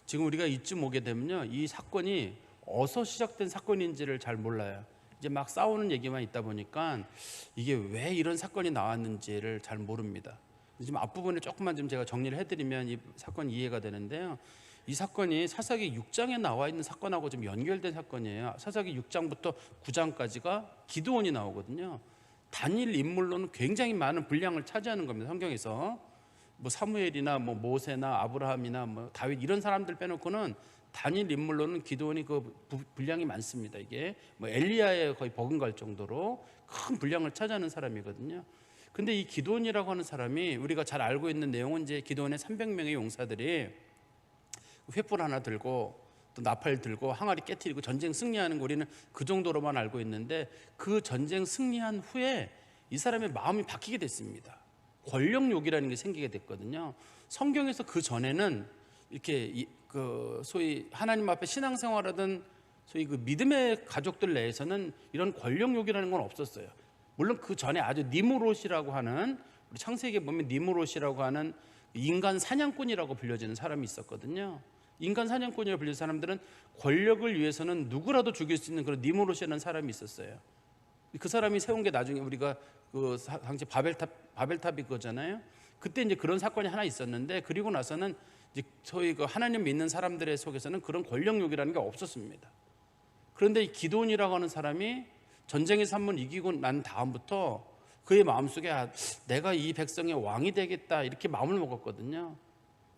지금 우리가 이쯤 오게 되면요, 이 사건이 어디서 시작된 사건인지를 잘 몰라요. 이제 막 싸우는 얘기만 있다 보니까 이게 왜 이런 사건이 나왔는지를 잘 모릅니다. 지금 앞부분을 조금만 좀 제가 정리를 해드리면 이 사건 이해가 되는데요. 이 사건이 사사기 6장에 나와 있는 사건하고 좀 연결된 사건이에요. 사사기 6장부터 9장까지가 기드온이 나오거든요. 단일 인물로는 굉장히 많은 분량을 차지하는 겁니다. 성경에서 뭐 사무엘이나 뭐 모세나 아브라함이나 뭐 다윗 이런 사람들 빼놓고는 단일 인물로는 기드온이 그 분량이 많습니다. 이게 뭐 엘리야에 거의 버금갈 정도로 큰 분량을 차지하는 사람이거든요. 근데 이 기드온이라고 하는 사람이 우리가 잘 알고 있는 내용은 이제 기드온의 300명의 용사들이 횃불 하나 들고 또 나팔 들고 항아리 깨트리고 전쟁 승리하는 거 우리는 그 정도로만 알고 있는데, 그 전쟁 승리한 후에 이 사람의 마음이 바뀌게 됐습니다. 권력욕이라는 게 생기게 됐거든요. 성경에서 그 전에는 이렇게 그 소위 하나님 앞에 신앙생활하던 소위 그 믿음의 가족들 내에서는 이런 권력욕이라는 건 없었어요. 물론 그 전에 아주 니무롯이라고 하는, 우리 창세기에 보면 니무롯이라고 하는 인간 사냥꾼이라고 불려지는 사람이 있었거든요. 인간 사냥꾼이라고 불리는 사람들은 권력을 위해서는 누구라도 죽일 수 있는 그런 니무롯이라는 사람이 있었어요. 그 사람이 세운 게 나중에 우리가 그 당시 바벨탑이 그거잖아요. 그때 이제 그런 사건이 하나 있었는데, 그리고 나서는 이제 소위 그 하나님 믿는 사람들의 속에서는 그런 권력욕이라는 게 없었습니다. 그런데 이 기드온이라고 하는 사람이 전쟁에서 한번 이기고 난 다음부터 그의 마음속에 내가 이 백성의 왕이 되겠다 이렇게 마음을 먹었거든요.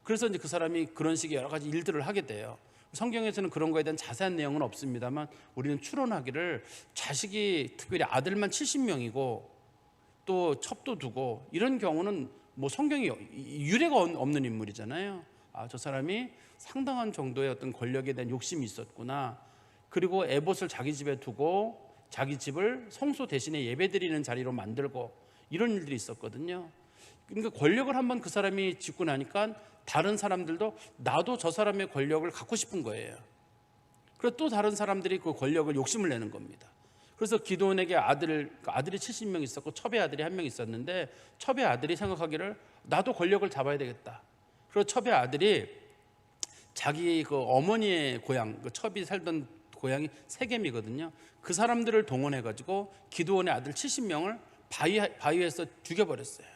그래서 이제 그 사람이 그런 식의 여러 가지 일들을 하게 돼요. 성경에서는 그런 거에 대한 자세한 내용은 없습니다만 우리는 추론하기를 자식이 특별히 아들만 70명이고 또 첩도 두고 이런 경우는 뭐 성경이 유례가 없는 인물이잖아요. 저 사람이 상당한 정도의 어떤 권력에 대한 욕심이 있었구나. 그리고 에봇을 자기 집에 두고 자기 집을 성소 대신에 예배드리는 자리로 만들고 이런 일들이 있었거든요. 그러니까 권력을 한번 그 사람이 쥐고 나니까 다른 사람들도 나도 저 사람의 권력을 갖고 싶은 거예요. 그래서 또 다른 사람들이 그 권력을 욕심을 내는 겁니다. 그래서 기드온에게 아들이 70명 있었고 첩의 아들이 1명 있었는데, 첩의 아들이 생각하기를 나도 권력을 잡아야 되겠다. 그래서 첩의 아들이 자기 그 어머니의 고향, 그 첩이 살던 고향이 세겜이거든요. 그 사람들을 동원해가지고 기드온의 아들 70명을 바위에서 죽여버렸어요.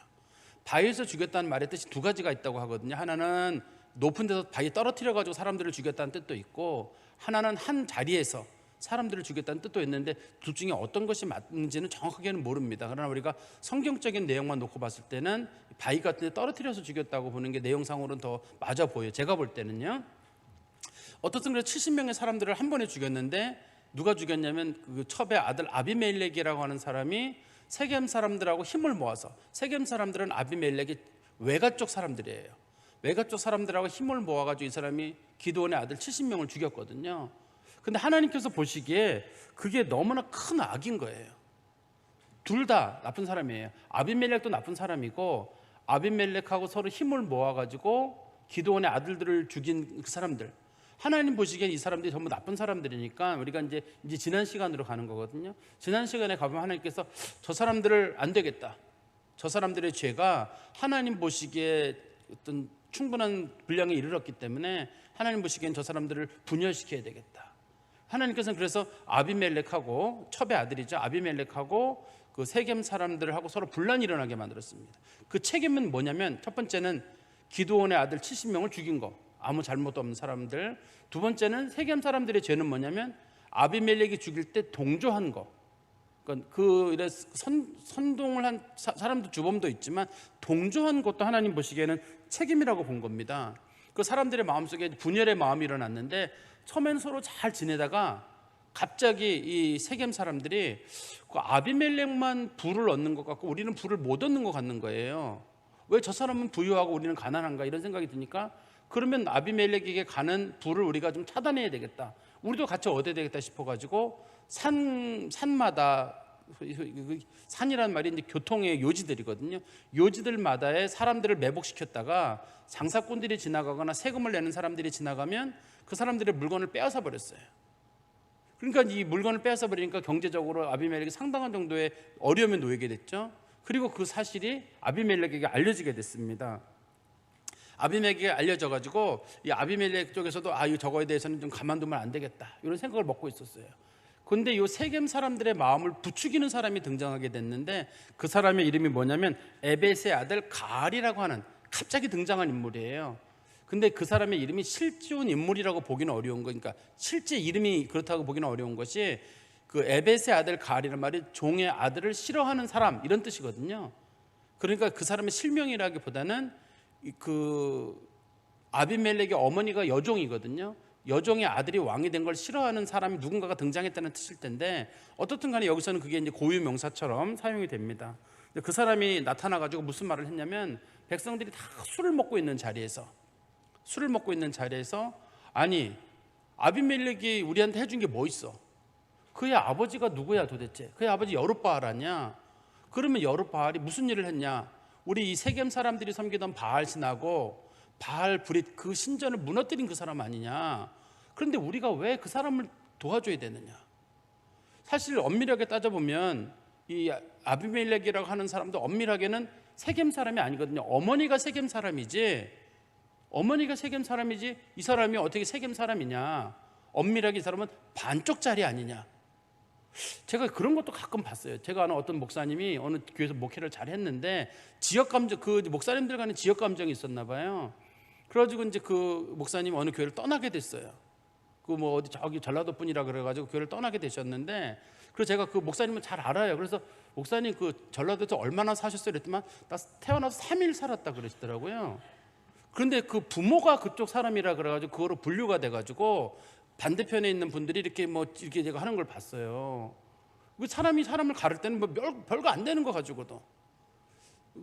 바위에서 죽였다는 말의 뜻이 두 가지가 있다고 하거든요. 하나는 높은 데서 바위에 떨어뜨려가지고 사람들을 죽였다는 뜻도 있고, 하나는 한 자리에서 사람들을 죽였다는 뜻도 있는데, 둘 중에 어떤 것이 맞는지는 정확하게는 모릅니다. 그러나 우리가 성경적인 내용만 놓고 봤을 때는 바위 같은 데 떨어뜨려서 죽였다고 보는 게 내용상으로는 더 맞아 보여요. 제가 볼 때는요. 어떻든 그래서 70명의 사람들을 한 번에 죽였는데, 누가 죽였냐면 그 첩의 아들 아비멜렉이라고 하는 사람이 세겜 사람들하고 힘을 모아서, 세겜 사람들은 아비멜렉의 외가 쪽 사람들이에요. 외가 쪽 사람들하고 힘을 모아가지고 이 사람이 기드온의 아들 70명을 죽였거든요. 근데 하나님께서 보시기에 그게 너무나 큰 악인 거예요. 둘 다 나쁜 사람이에요. 아비멜렉도 나쁜 사람이고, 아비멜렉하고 서로 힘을 모아가지고 기드온의 아들들을 죽인 그 사람들, 하나님 보시기엔 이 사람들이 전부 나쁜 사람들이니까 우리가 이제 지난 시간으로 가는 거거든요. 지난 시간에 가보면 하나님께서 저 사람들을 안 되겠다, 저 사람들의 죄가 하나님 보시기에 어떤 충분한 분량에 이르렀기 때문에 하나님 보시기엔 저 사람들을 분열시켜야 되겠다. 하나님께서는 그래서 아비멜렉하고, 첩의 아들이죠, 아비멜렉하고 그 세겜 사람들하고 서로 분란이 일어나게 만들었습니다. 그 책임은 뭐냐면, 첫 번째는 기드온의 아들 70명을 죽인 거, 아무 잘못도 없는 사람들. 두 번째는 세겜 사람들의 죄는 뭐냐면 아비멜렉이 죽일 때 동조한 거. 그러니까 선동을 한 사람도 주범도 있지만 동조한 것도 하나님 보시기에는 책임이라고 본 겁니다. 그 사람들의 마음속에 분열의 마음이 일어났는데, 처음에는 서로 잘 지내다가 갑자기 이 세겜 사람들이 그 아비멜렉만 부를 얻는 것 같고 우리는 부를 못 얻는 것 같는 거예요. 왜 저 사람은 부유하고 우리는 가난한가, 이런 생각이 드니까 그러면 아비멜렉에게 가는 부를 우리가 좀 차단해야 되겠다, 우리도 같이 얻어야 되겠다 싶어가지고 산마다, 산이라는 말이 이제 교통의 요지들이거든요. 요지들마다의 사람들을 매복시켰다가 장사꾼들이 지나가거나 세금을 내는 사람들이 지나가면 그 사람들의 물건을 빼앗아 버렸어요. 그러니까 이 물건을 빼앗아 버리니까 경제적으로 아비멜렉이 상당한 정도의 어려움에 놓이게 됐죠. 그리고 그 사실이 아비멜렉에게 알려지게 됐습니다. 아비멜렉에게 알려져가지고 이 아비멜렉 쪽에서도 이거 저거에 대해서는 좀 가만두면 안 되겠다 이런 생각을 먹고 있었어요. 그런데 이 세겜 사람들의 마음을 부추기는 사람이 등장하게 됐는데 그 사람의 이름이 뭐냐면 에벳의 아들 가알이라고 하는 갑자기 등장한 인물이에요. 근데 그 사람의 이름이 실제 인물이라고 보기는 어려운 거니까 실제 이름이 그렇다고 보기는 어려운 것이 그 에벳의 아들 가알이란 말이 종의 아들을 싫어하는 사람 이런 뜻이거든요. 그러니까 그 사람의 실명이라기보다는 그 아비멜렉의 어머니가 여종이거든요. 여종의 아들이 왕이 된 걸 싫어하는 사람이 누군가가 등장했다는 뜻일 텐데 어떻든 간에 여기서는 그게 이제 고유 명사처럼 사용이 됩니다. 그 사람이 나타나 가지고 무슨 말을 했냐면 백성들이 다 술을 먹고 있는 자리에서 아니 아비멜렉이 우리한테 해준 게 뭐 있어? 그의 아버지가 누구야 도대체? 그의 아버지 여룻바알 아니야? 그러면 여룻바알이 무슨 일을 했냐? 우리 이 세겜 사람들이 섬기던 바알 신하고 바알 브릿 그 신전을 무너뜨린 그 사람 아니냐? 그런데 우리가 왜 그 사람을 도와줘야 되느냐? 사실 엄밀하게 따져보면 이 아비멜렉이라고 하는 사람도 엄밀하게는 세겜 사람이 아니거든요. 어머니가 세겜 사람이지 이 사람이 어떻게 세겜 사람이냐? 엄밀하게 이 사람은 반쪽짜리 아니냐? 제가 그런 것도 가끔 봤어요. 제가 아는 어떤 목사님이 어느 교회에서 목회를 잘 했는데 지역 감정, 그 목사님들 간에 지역 감정이 있었나 봐요. 그래가지고 이제 그 목사님이 어느 교회를 떠나게 됐어요. 그 뭐 어디 저기 전라도 분이라 그래가지고 교회를 떠나게 되셨는데, 그래서 제가 그 목사님은 잘 알아요. 그래서 목사님 그 전라도에서 얼마나 사셨어요? 그랬더니 나 태어나서 3일 살았다 그러시더라고요. 그런데 그 부모가 그쪽 사람이라 그래가지고 그거로 분류가 돼가지고 반대편에 있는 분들이 이렇게 뭐 이렇게 제가 하는 걸 봤어요. 사람이 사람을 가를 때는 뭐 별거 안 되는 거 가지고도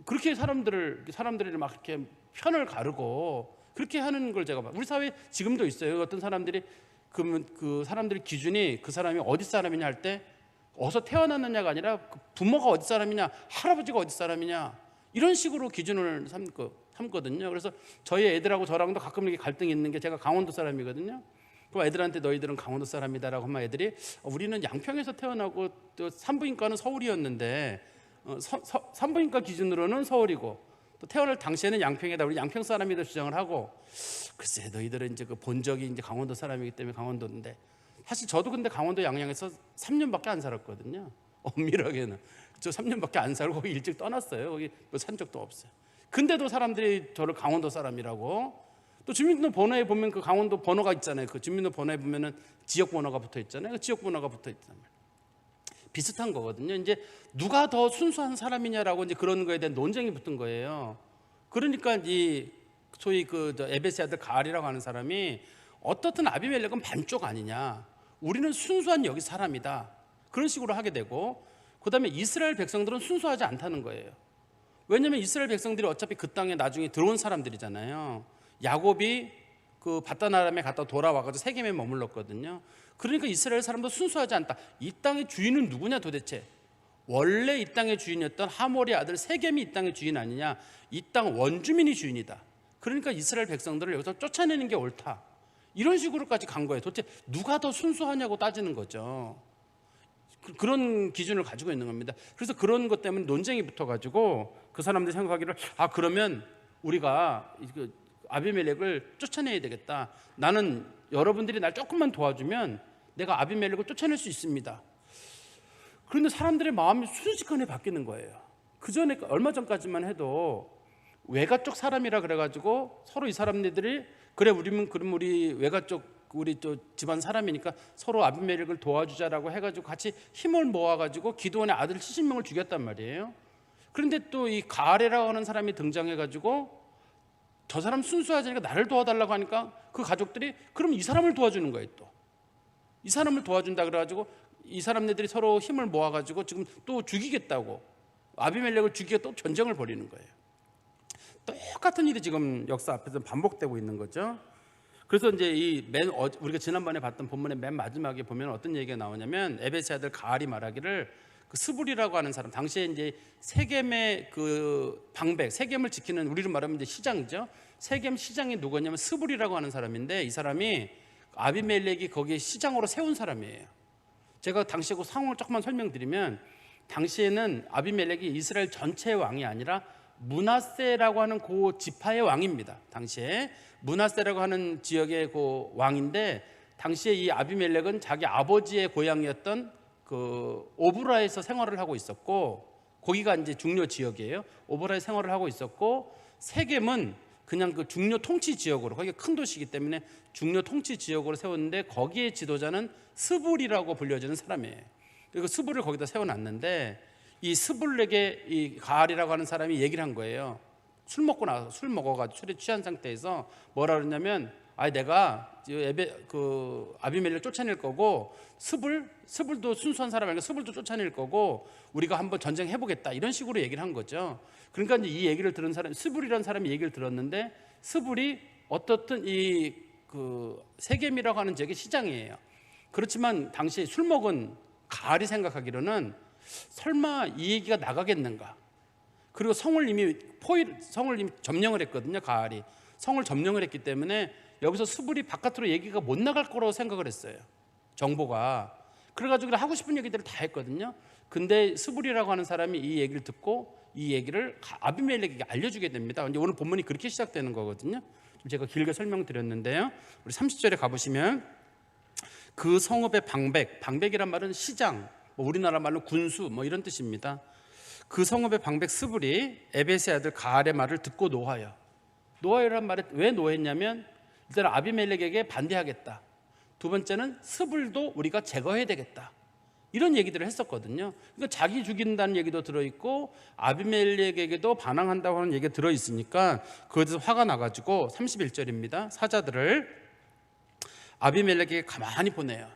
그렇게 사람들이 막 이렇게 편을 가르고 그렇게 하는 걸 제가 봐. 우리 사회 지금도 있어요. 어떤 사람들이 그 사람들 기준이 그 사람이 어디 사람이냐 할 때 어디서 태어났느냐가 아니라 그 부모가 어디 사람이냐, 할아버지가 어디 사람이냐 이런 식으로 기준을 삼거든요. 그래서 저희 애들하고 저랑도 가끔 이렇게 갈등이 있는 게, 제가 강원도 사람이거든요. 그 애들한테 너희들은 강원도 사람이다라고 하면 애들이 우리는 양평에서 태어나고 또 산부인과는 서울이었는데 산부인과 기준으로는 서울이고 또 태어날 당시에는 양평이다, 우리 양평 사람이다 주장을 하고, 글쎄 너희들은 이제 그 본적이 이제 강원도 사람이기 때문에 강원도인데, 사실 저도 근데 강원도 양양에서 3년밖에 안 살았거든요. 엄밀하게는 저 3년밖에 안 살고 거기 일찍 떠났어요. 거기 뭐 산 적도 없어요. 근데도 사람들이 저를 강원도 사람이라고. 또 주민등록번호에 보면 그 강원도 번호가 있잖아요. 그 주민등록번호에 보면은 지역 번호가 붙어 있잖아요. 그 지역 번호가 붙어 있단 말이에요. 비슷한 거거든요. 이제 누가 더 순수한 사람이냐라고 이제 그런 거에 대한 논쟁이 붙은 거예요. 그러니까 이 소위 그 에벳의 아들 가알이라고 하는 사람이 어떻든 아비멜렉은 반쪽 아니냐, 우리는 순수한 여기 사람이다, 그런 식으로 하게 되고, 그다음에 이스라엘 백성들은 순수하지 않다는 거예요. 왜냐하면 이스라엘 백성들이 어차피 그 땅에 나중에 들어온 사람들이잖아요. 야곱이 그 바다나람에 갔다 돌아와가지고 세겜에 머물렀거든요. 그러니까 이스라엘 사람도 순수하지 않다. 이 땅의 주인은 누구냐 도대체? 원래 이 땅의 주인이었던 하몰의 아들 세겜이 이 땅의 주인 아니냐? 이 땅 원주민이 주인이다. 그러니까 이스라엘 백성들을 여기서 쫓아내는 게 옳다, 이런 식으로까지 간 거예요. 도대체 누가 더 순수하냐고 따지는 거죠. 그런 기준을 가지고 있는 겁니다. 그래서 그런 것 때문에 논쟁이 붙어가지고 그 사람들이 생각하기를 그러면 우리가 아비멜렉을 쫓아내야 되겠다. 나는 여러분들이 날 조금만 도와주면 내가 아비멜렉을 쫓아낼 수 있습니다. 그런데 사람들의 마음이 순식간에 바뀌는 거예요. 그 전에 얼마 전까지만 해도 외가 쪽 사람이라 그래가지고 서로 이 사람들이 그래 그럼 우리 외가 쪽 우리 또 집안 사람이니까 서로 아비멜렉을 도와주자라고 해가지고 같이 힘을 모아가지고 기드온의 아들 70명을 죽였단 말이에요. 그런데 또 이 가알이라고 하는 사람이 등장해가지고 저 사람 순수하지 않으니까 나를 도와달라고 하니까 그 가족들이 그럼 이 사람을 도와주는 거예요. 또 이 사람을 도와준다 그래가지고 이 사람네들이 서로 힘을 모아가지고 지금 또 죽이겠다고, 아비멜렉을 죽이게 또 전쟁을 벌이는 거예요. 똑같은 일이 지금 역사 앞에서 반복되고 있는 거죠. 그래서 이제 우리가 지난번에 봤던 본문의 맨 마지막에 보면 어떤 얘기가 나오냐면 에벳의 아들 가알이 말하기를 그 스불이라고 하는 사람, 당시에 이제 세겜의 그 방백, 세겜을 지키는, 우리로 말하면 이제 시장이죠. 세겜 시장이 누구냐면 스불이라고 하는 사람인데, 이 사람이 아비멜렉이 거기에 시장으로 세운 사람이에요. 제가 당시에 그 상황을 조금만 설명드리면, 당시에는 아비멜렉이 이스라엘 전체의 왕이 아니라 므낫세라고 하는 그 지파의 왕입니다. 당시에 므낫세라고 하는 지역의 그 왕인데, 당시에 이 아비멜렉은 자기 아버지의 고향이었던 그 오브라에서 생활을 하고 있었고, 거기가 이제 중요 지역이에요. 오브라에 생활을 하고 있었고, 세겜은 그냥 그 중요 통치 지역으로, 거기가 큰 도시이기 때문에 중요 통치 지역으로 세웠는데, 거기에 지도자는 스불이라고 불려지는 사람이에요. 그리고 스불을 거기다 세워놨는데, 이 스불에게 이 가알이라고 하는 사람이 얘기를 한 거예요. 술 먹어가지고 술에 취한 상태에서 뭐라 그러냐면, 내가 아비멜렉 쫓아낼 거고, 스불도 순수한 사람 아니까 스불도 쫓아낼 거고, 우리가 한번 전쟁해 보겠다, 이런 식으로 얘기를 한 거죠. 그러니까 이제 이 얘기를 들은 사람, 스불이라는 사람이 얘기를 들었는데, 스불이 어떻든 이 그 세겜이라고 하는 지역의 시장이에요. 그렇지만 당시에 술 먹은 가알이 생각하기로는 설마 이 얘기가 나가겠는가? 그리고 성을 이미 점령을 했거든요. 가알이 성을 점령을 했기 때문에 여기서 스불이 바깥으로 얘기가 못 나갈 거라고 생각을 했어요. 정보가. 그래가지고 하고 싶은 얘기들을 다 했거든요. 근데 스불이라고 하는 사람이 이 얘기를 듣고 이 얘기를 아비멜렉에게 알려주게 됩니다. 이제 오늘 본문이 그렇게 시작되는 거거든요. 좀 제가 길게 설명드렸는데요. 우리 30절에 가보시면, 그 성읍의 방백이란 말은 시장, 우리나라 말로 군수 이런 뜻입니다. 그 성읍의 방백 스불이 에벳의 아들 가알의 말을 듣고 노하여. 노하여란 말에 왜 노했냐면, 일단 아비멜렉에게 반대하겠다. 두 번째는 스불도 우리가 제거해야 되겠다, 이런 얘기들을 했었거든요. 그러니까 자기 죽인다는 얘기도 들어있고 아비멜렉에게도 반항한다고 하는 얘기가 들어있으니까 그에 대해서 화가 나가지고 31절입니다. 사자들을 아비멜렉에게 가만히 보내요.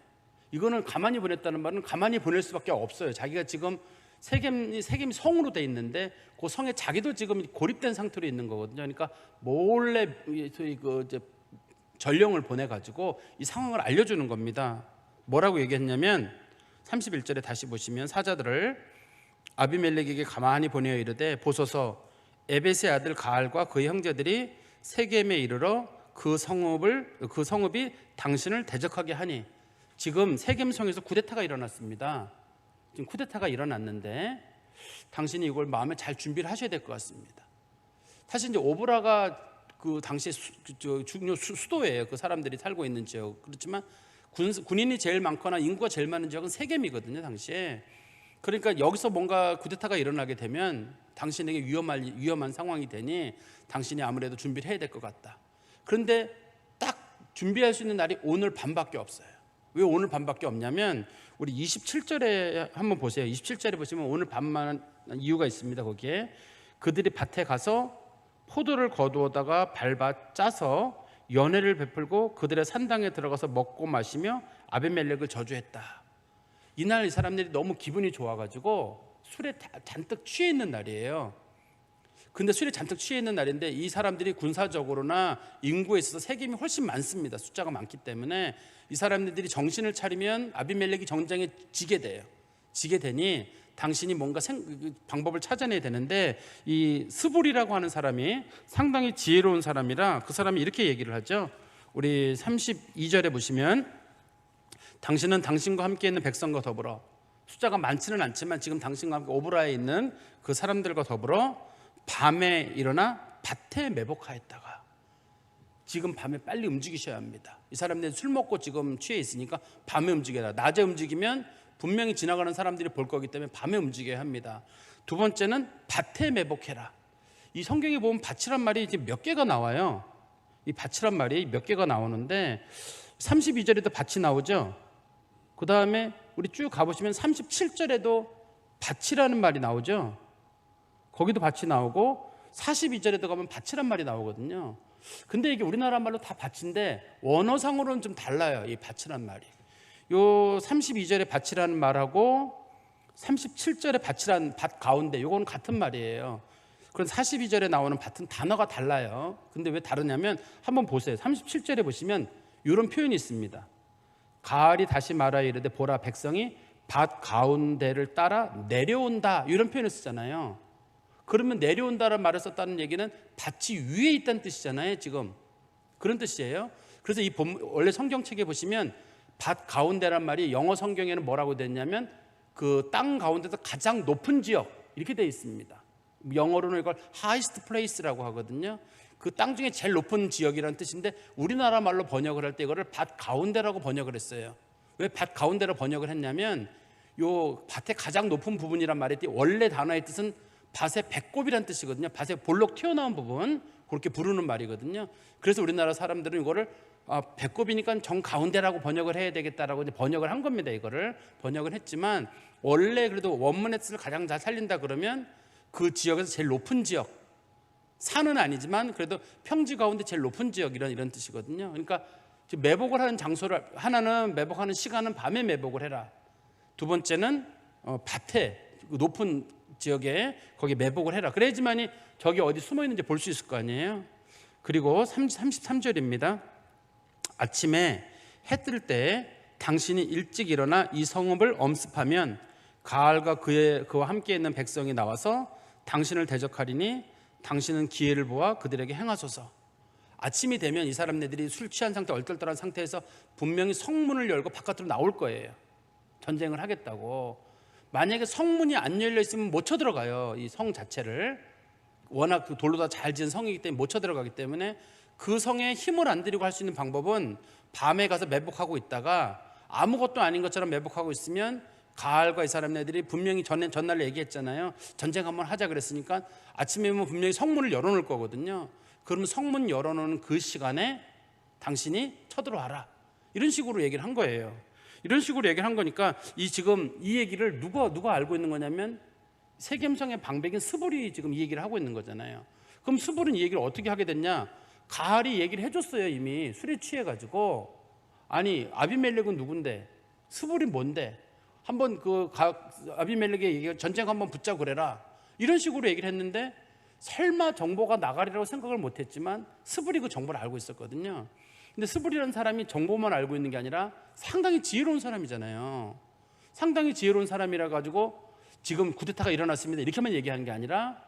이거는 가만히 보냈다는 말은 가만히 보낼 수밖에 없어요. 자기가 지금 세겜이 성으로 돼 있는데 그 성에 자기도 지금 고립된 상태로 있는 거거든요. 그러니까 몰래 전령을 보내가지고 이 상황을 알려주는 겁니다. 뭐라고 얘기했냐면, 31절에 다시 보시면, 사자들을 아비멜렉에게 가만히 보내어 이르되, 보소서 에벳의 아들 가알과 그의 형제들이 세겜에 이르러 그 성읍이 당신을 대적하게 하니. 지금 세겜성에서 쿠데타가 일어났습니다. 지금 쿠데타가 일어났는데 당신이 이걸 마음에 잘 준비를 하셔야 될 것 같습니다. 사실 이제 오브라가 그 당시에 중요 수도예요. 그 사람들이 살고 있는 지역. 그렇지만 군인이 제일 많거나 인구가 제일 많은 지역은 세겜이거든요, 당시에. 그러니까 여기서 뭔가 쿠데타가 일어나게 되면 당신에게 위험한 상황이 되니 당신이 아무래도 준비를 해야 될 것 같다. 그런데 딱 준비할 수 있는 날이 오늘 밤밖에 없어요. 왜 오늘 밤밖에 없냐면, 우리 27절에 한번 보세요. 27절에 보시면 오늘 밤만 이유가 있습니다. 거기에 그들이 밭에 가서 포도를 거두어다가 밟아 짜서 연회를 베풀고 그들의 산당에 들어가서 먹고 마시며 아비멜렉을 저주했다. 이날 이 사람들이 너무 기분이 좋아가지고 술에 잔뜩 취해 있는 날이에요. 근데 술에 잔뜩 취해 있는 날인데 이 사람들이 군사적으로나 인구에 있어서 세겜이 훨씬 많습니다. 숫자가 많기 때문에 이 사람들이 정신을 차리면 아비멜렉이 전쟁에 지게 돼요. 지게 되니 당신이 뭔가 방법을 찾아내야 되는데, 이 스불이라고 하는 사람이 상당히 지혜로운 사람이라 그 사람이 이렇게 얘기를 하죠. 우리 32절에 보시면, 당신은 당신과 함께 있는 백성과 더불어, 숫자가 많지는 않지만 지금 당신과 함께 오브라에 있는 그 사람들과 더불어 밤에 일어나 밭에 매복하였다가, 지금 밤에 빨리 움직이셔야 합니다. 이 사람들이 술 먹고 지금 취해 있으니까 밤에 움직여라. 낮에 움직이면 분명히 지나가는 사람들이 볼 거기 때문에 밤에 움직여야 합니다. 두 번째는 밭에 매복해라. 이 성경에 보면 밭이란 말이 이제 몇 개가 나와요. 이 밭이란 말이 몇 개가 나오는데 32절에도 밭이 나오죠. 그 다음에 우리 쭉 가보시면 37절에도 밭이라는 말이 나오죠. 거기도 밭이 나오고 42절에도 가면 밭이란 말이 나오거든요. 근데 이게 우리나라 말로 다 밭인데 원어상으로는 좀 달라요. 이 밭이란 말이. 요 32절에 밭이라는 말하고 37절에 밭이란 밭 가운데, 요거는 같은 말이에요. 그럼 42절에 나오는 밭은 단어가 달라요. 근데 왜 다르냐면 한번 보세요. 37절에 보시면 이런 표현이 있습니다. 가을이 다시 말하여 이르되 보라 백성이 밭 가운데를 따라 내려온다, 이런 표현을 쓰잖아요. 그러면 내려온다는 말을 썼다는 얘기는 밭이 위에 있다는 뜻이잖아요. 지금 그런 뜻이에요. 그래서 원래 성경책에 보시면 밭 가운데란 말이 영어 성경에는 뭐라고 됐냐면 그 땅 가운데서 가장 높은 지역, 이렇게 되어 있습니다. 영어로는 이걸 highest place라고 하거든요. 그 땅 중에 제일 높은 지역이라는 뜻인데 우리나라 말로 번역을 할 때 이거를 밭 가운데라고 번역을 했어요. 왜 밭 가운데로 번역을 했냐면 요 밭의 가장 높은 부분이란 말이 원래 단어의 뜻은 밭의 배꼽이란 뜻이거든요. 밭의 볼록 튀어나온 부분, 그렇게 부르는 말이거든요. 그래서 우리나라 사람들은 이거를 배꼽이니까 정 가운데라고 번역을 해야 되겠다라고 이제 번역을 한 겁니다. 이거를 번역을 했지만 원래 그래도 원문의 뜻을 가장 잘 살린다 그러면 그 지역에서 제일 높은 지역, 산은 아니지만 그래도 평지 가운데 제일 높은 지역 이런 뜻이거든요. 그러니까 매복을 하는 장소를 하나는 매복하는 시간은 밤에 매복을 해라. 두 번째는 밭에 높은 지역에 거기 매복을 해라. 그래야지만이 저기 어디 숨어 있는지 볼 수 있을 거 아니에요. 그리고 33절입니다. 아침에 해 뜰 때 당신이 일찍 일어나 이 성읍을 엄습하면 가알과 그와 함께 있는 백성이 나와서 당신을 대적하리니 당신은 기회를 보아 그들에게 행하소서. 아침이 되면 이 사람네들이 술 취한 상태, 얼떨떨한 상태에서 분명히 성문을 열고 바깥으로 나올 거예요. 전쟁을 하겠다고. 만약에 성문이 안 열려 있으면 못 쳐들어가요. 이 성 자체를. 워낙 그 돌로 다 잘 지은 성이기 때문에 못 쳐들어가기 때문에 그 성에 힘을 안 들이고 할 수 있는 방법은 밤에 가서 매복하고 있다가 아무것도 아닌 것처럼 매복하고 있으면 가알과 이 사람네들이 분명히 전날 얘기했잖아요. 전쟁 한번 하자 그랬으니까 아침에 오면 분명히 성문을 열어놓을 거거든요. 그러면 성문 열어놓는 그 시간에 당신이 쳐들어와라. 이런 식으로 얘기를 한 거예요. 이런 식으로 얘기를 한 거니까 지금 이 얘기를 누가 알고 있는 거냐면 세겜성의 방백인 스불이 지금 이 얘기를 하고 있는 거잖아요. 그럼 스불은 이 얘기를 어떻게 하게 됐냐? 가알이 얘기를 해줬어요. 이미 술에 취해가지고. 아니 아비멜렉은 누군데? 스불이 뭔데? 한번 아비멜렉의 얘기 전쟁 한번 붙자 그래라. 이런 식으로 얘기를 했는데 설마 정보가 나가리라고 생각을 못했지만 스불이 그 정보를 알고 있었거든요. 근데 스불이라는 사람이 정보만 알고 있는 게 아니라 상당히 지혜로운 사람이잖아요. 상당히 지혜로운 사람이라 가지고 지금 쿠데타가 일어났습니다 이렇게만 얘기하는 게 아니라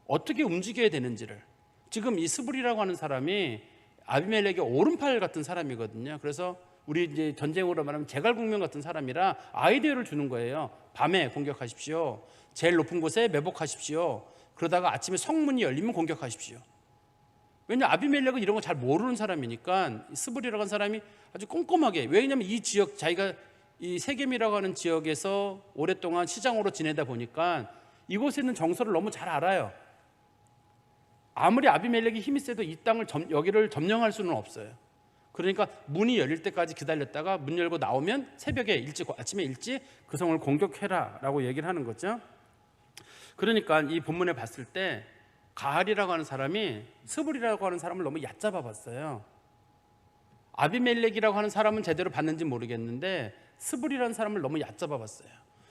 어떻게 움직여야 되는지를. 지금 이 스불이라고 하는 사람이 아비멜렉의 오른팔 같은 사람이거든요. 그래서 우리 이제 전쟁으로 말하면 제갈국명 같은 사람이라 아이디어를 주는 거예요. 밤에 공격하십시오. 제일 높은 곳에 매복하십시오. 그러다가 아침에 성문이 열리면 공격하십시오. 왜냐하면 아비멜렉은 이런 거 잘 모르는 사람이니까 스불이라고 하는 사람이 아주 꼼꼼하게, 왜냐하면 이 지역, 자기가 이 세겜이라고 하는 지역에서 오랫동안 시장으로 지내다 보니까 이곳에 있는 정서를 너무 잘 알아요. 아무리 아비멜렉이 힘이 세도 이 땅을 여기를 점령할 수는 없어요. 그러니까 문이 열릴 때까지 기다렸다가 문 열고 나오면 새벽에 아침에 일찍 그 성을 공격해라 라고 얘기를 하는 거죠. 그러니까 이 본문에 봤을 때 가알이라고 하는 사람이 스불이라고 하는 사람을 너무 얕잡아 봤어요. 아비멜렉이라고 하는 사람은 제대로 봤는지 모르겠는데 스불이라는 사람을 너무 얕잡아 봤어요.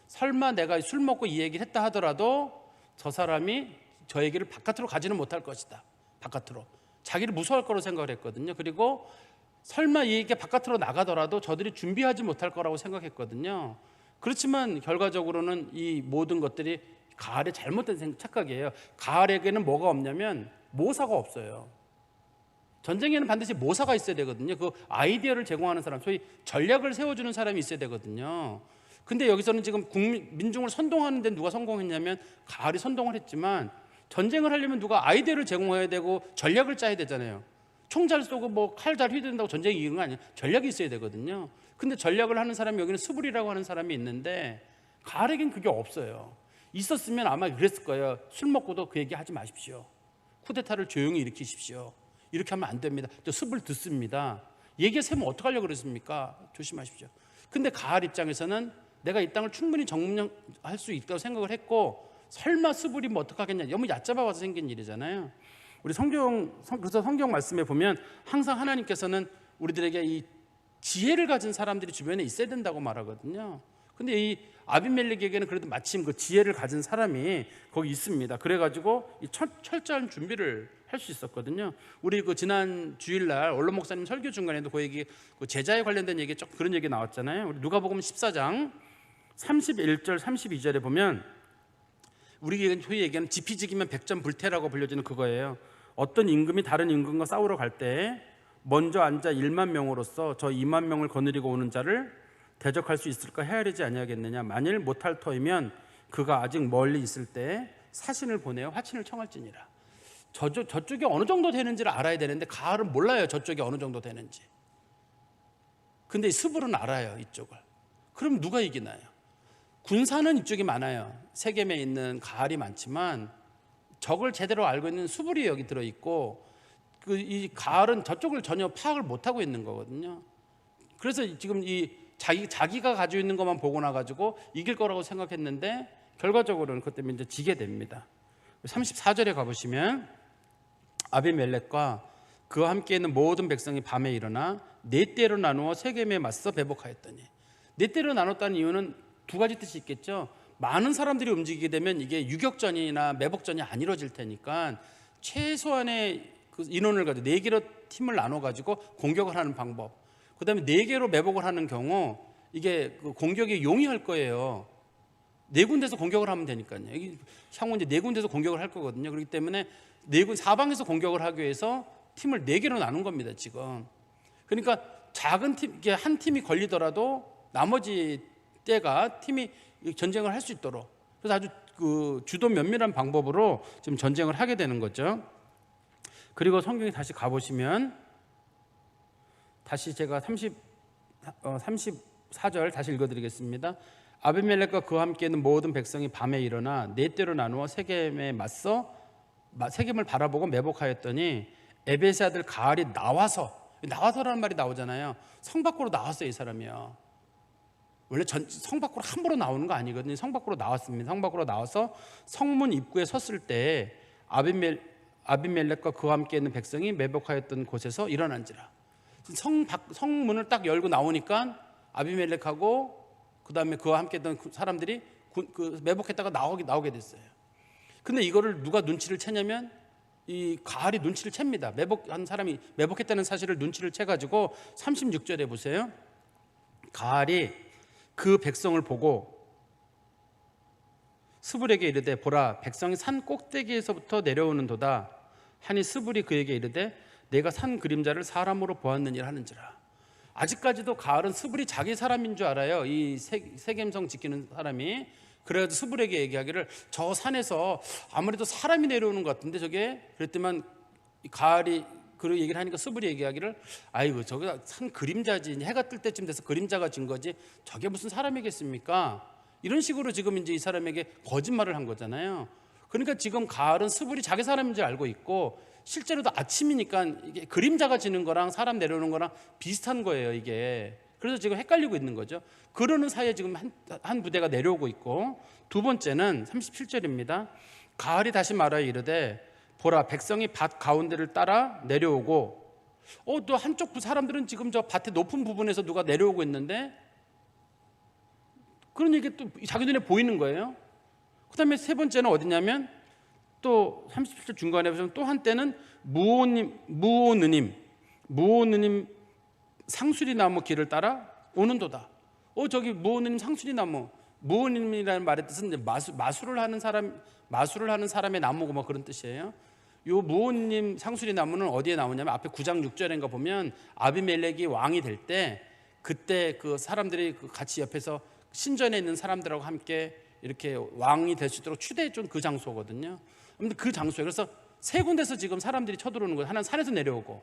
설마 내가 술 먹고 이 얘기를 했다 하더라도 저 사람이 저 얘기를 바깥으로 가지는 못할 것이다. 바깥으로. 자기를 무서워할 거라고 생각을 했거든요. 그리고 설마 이 얘기가 바깥으로 나가더라도 저들이 준비하지 못할 거라고 생각했거든요. 그렇지만 결과적으로는 이 모든 것들이 가알의 잘못된 착각이에요. 가알에게는 뭐가 없냐면 모사가 없어요. 전쟁에는 반드시 모사가 있어야 되거든요. 그 아이디어를 제공하는 사람, 소위 전략을 세워주는 사람이 있어야 되거든요. 근데 여기서는 지금 민중을 선동하는 데 누가 성공했냐면 가알이 선동을 했지만 전쟁을 하려면 누가 아이디어를 제공해야 되고 전략을 짜야 되잖아요. 총 잘 쏘고 뭐 칼 잘 휘두른다고 전쟁이 이기는 거 아니에요. 전략이 있어야 되거든요. 근데 전략을 하는 사람이 여기는 스불이라고 하는 사람이 있는데 가알에겐 그게 없어요. 있었으면 아마 그랬을 거예요. 술 먹고도 그 얘기 하지 마십시오. 쿠데타를 조용히 일으키십시오. 이렇게 하면 안 됩니다. 또 습을 듣습니다. 얘기가 세면 어떡하려고 그랬습니까? 조심하십시오. 근데 가알 입장에서는 내가 이 땅을 충분히 점령할 수 있다고 생각을 했고 설마 스불이 뭐 어떡하겠냐. 너무 얕잡아 와서 생긴 일이잖아요. 우리 그래서 성경 말씀에 보면 항상 하나님께서는 우리들에게 이 지혜를 가진 사람들이 주변에 있어야 된다고 말하거든요. 근데 이 아비멜렉에게는 그래도 마침 그 지혜를 가진 사람이 거기 있습니다. 그래가지고 이 철저한 준비를 할 수 있었거든요. 우리 그 지난 주일날 원로 목사님 설교 중간에도 그 얘기, 그 제자에 관련된 얘기 그런 얘기 나왔잖아요. 우리 누가복음 14장 31절 32절에 보면 우리 소위 얘기하는 지피지기면 백전 불태라고 불려지는 그거예요. 어떤 임금이 다른 임금과 싸우러 갈 때 먼저 앉아 1만 명으로서 저 2만 명을 거느리고 오는 자를 대적할 수 있을까 헤아리지 아니하겠느냐. 만일 못할 터이면 그가 아직 멀리 있을 때 사신을 보내어 화친을 청할지니라. 저쪽이 어느 정도 되는지를 알아야 되는데 가을은 몰라요. 저쪽이 어느 정도 되는지. 근데 스불은 알아요. 이쪽을. 그럼 누가 이기나요? 군사는 이쪽이 많아요. 세겜에 있는 가을이 많지만 적을 제대로 알고 있는 수불이 여기 들어있고 이 가을은 저쪽을 전혀 파악을 못하고 있는 거거든요. 그래서 지금 이 자기가 가지고 있는 것만 보고 나가지고 이길 거라고 생각했는데 결과적으로는 그것 때문에 이제 지게 됩니다. 34절에 가보시면 아비멜렉과 그와 함께 있는 모든 백성이 밤에 일어나 네 떼로 나누어 세겜에 맞서 배복하였더니, 네 떼로 나눴다는 이유는 두 가지 뜻이 있겠죠. 많은 사람들이 움직이게 되면 이게 유격전이나 매복전이 안 이루어질 테니까 최소한의 그 인원을 가지고 네 개로 팀을 나눠 가지고 공격을 하는 방법, 그 다음에 네 개로 매복을 하는 경우 이게 그 공격이 용이할 거예요. 네 군데서 공격을 하면 되니까요. 향후 이제 네 군데서 공격을 할 거거든요. 그렇기 때문에 사방에서 공격을 하기 위해서 팀을 네 개로 나눈 겁니다, 지금. 그러니까 작은 팀, 이게 한 팀이 걸리더라도 나머지 때가 팀이 전쟁을 할 수 있도록, 그래서 아주 그 주도 면밀한 방법으로 지금 전쟁을 하게 되는 거죠. 그리고 성경에 다시 가보시면 다시 제가 34절 다시 읽어드리겠습니다. 아비멜렉과 그와 함께 있는 모든 백성이 밤에 일어나 네 떼로 나누어 세겜에 맞서 세겜을 바라보고 매복하였더니 에베스 아들 가알이 나와서라는 말이 나오잖아요. 성 밖으로 나왔어요, 이 사람이요. 원래 성 밖으로 함부로 나오는 거 아니거든요. 성 밖으로 나왔습니다. 성 밖으로 나와서 성문 입구에 섰을 때 아비멜렉과 그와 함께 있는 백성이 매복하였던 곳에서 일어난지라. 성문을 딱 열고 나오니까 아비멜렉하고 그 다음에 그와 함께 했던 사람들이 매복했다가 나오게 됐어요. 근데 이거를 누가 눈치를 채냐면 이 가알이 눈치를 챕니다. 매복한 사람이 매복했다는 사실을 눈치를 채가지고 36절에 보세요. 가알이 그 백성을 보고 스불에게 이르되 보라, 백성이 산 꼭대기에서부터 내려오는도다 하니 스불이 그에게 이르되 내가 산 그림자를 사람으로 보았느니라 하는지라. 아직까지도 가을은 스불이 자기 사람인 줄 알아요. 이 세겜성 지키는 사람이. 그래가지고 스불에게 얘기하기를 저 산에서 아무래도 사람이 내려오는 것 같은데 저게, 그랬더만 가을이 그 얘기를 하니까 스불이 얘기하기를 아이고 저게 산 그림자지, 해가 뜰 때쯤 돼서 그림자가 진 거지 저게 무슨 사람이겠습니까? 이런 식으로 지금 이제 이 사람에게 거짓말을 한 거잖아요. 그러니까 지금 가을은 스불이 자기 사람인 줄 알고 있고 실제로도 아침이니까 이게 그림자가 지는 거랑 사람 내려오는 거랑 비슷한 거예요, 이게. 그래서 지금 헷갈리고 있는 거죠. 그러는 사이에 지금 한 부대가 내려오고 있고, 두 번째는 37절입니다. 가을이 다시 말하여 이르되 보라, 백성이 밭 가운데를 따라 내려오고, 또 한쪽 사람들은 지금 저 밭의 높은 부분에서 누가 내려오고 있는데, 그런 얘기 또 자기 눈에 보이는 거예요. 그 다음에 세 번째는 어디냐면 또 37절 중간에 보시면 또 한때는 무오느님 상수리 나무 길을 따라 오는도다. 저기 무오느님 상수리 나무, 무오느님이라는 말의 뜻은 이제 마술을 하는 사람의 나무고 뭐 그런 뜻이에요. 요 무오느님 상수리 나무는 어디에 나오냐면 앞에 9장 6절인가 보면 아비멜렉이 왕이 될 때 그때 그 사람들이 같이 옆에서 신전에 있는 사람들하고 함께 이렇게 왕이 될 수 있도록 추대해 준 그 장소거든요. 그 장소에 그래서 세 군데서 지금 사람들이 쳐들어오는 거예요. 하나는 산에서 내려오고,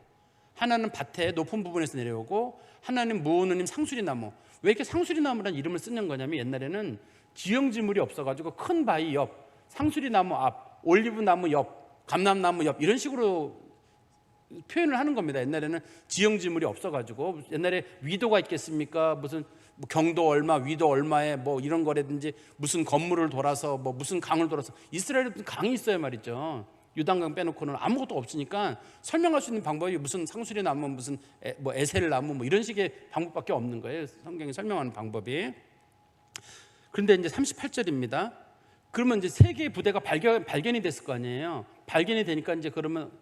하나는 밭의 높은 부분에서 내려오고, 하나는 무오느님 상수리나무. 왜 이렇게 상수리나무라는 이름을 쓰는 거냐면 옛날에는 지형지물이 없어가지고 큰 바위 옆, 상수리나무 앞, 올리브나무 옆, 감람나무 옆 이런 식으로 표현을 하는 겁니다. 옛날에는 지형지물이 없어가지고. 옛날에 위도가 있겠습니까? 무슨 경도 얼마, 위도 얼마에 뭐 이런 거라든지 무슨 건물을 돌아서 뭐 무슨 강을 돌아서, 이스라엘에 무슨 강이 있어야 말이죠. 유단강 빼놓고는 아무것도 없으니까 설명할 수 있는 방법이 무슨 상수리 나무, 무슨 뭐 에셀 나무 뭐 이런 식의 방법밖에 없는 거예요. 성경이 설명하는 방법이. 그런데 이제 38절입니다. 그러면 이제 세 개의 부대가 발견이 됐을 거 아니에요. 발견이 되니까 이제 그러면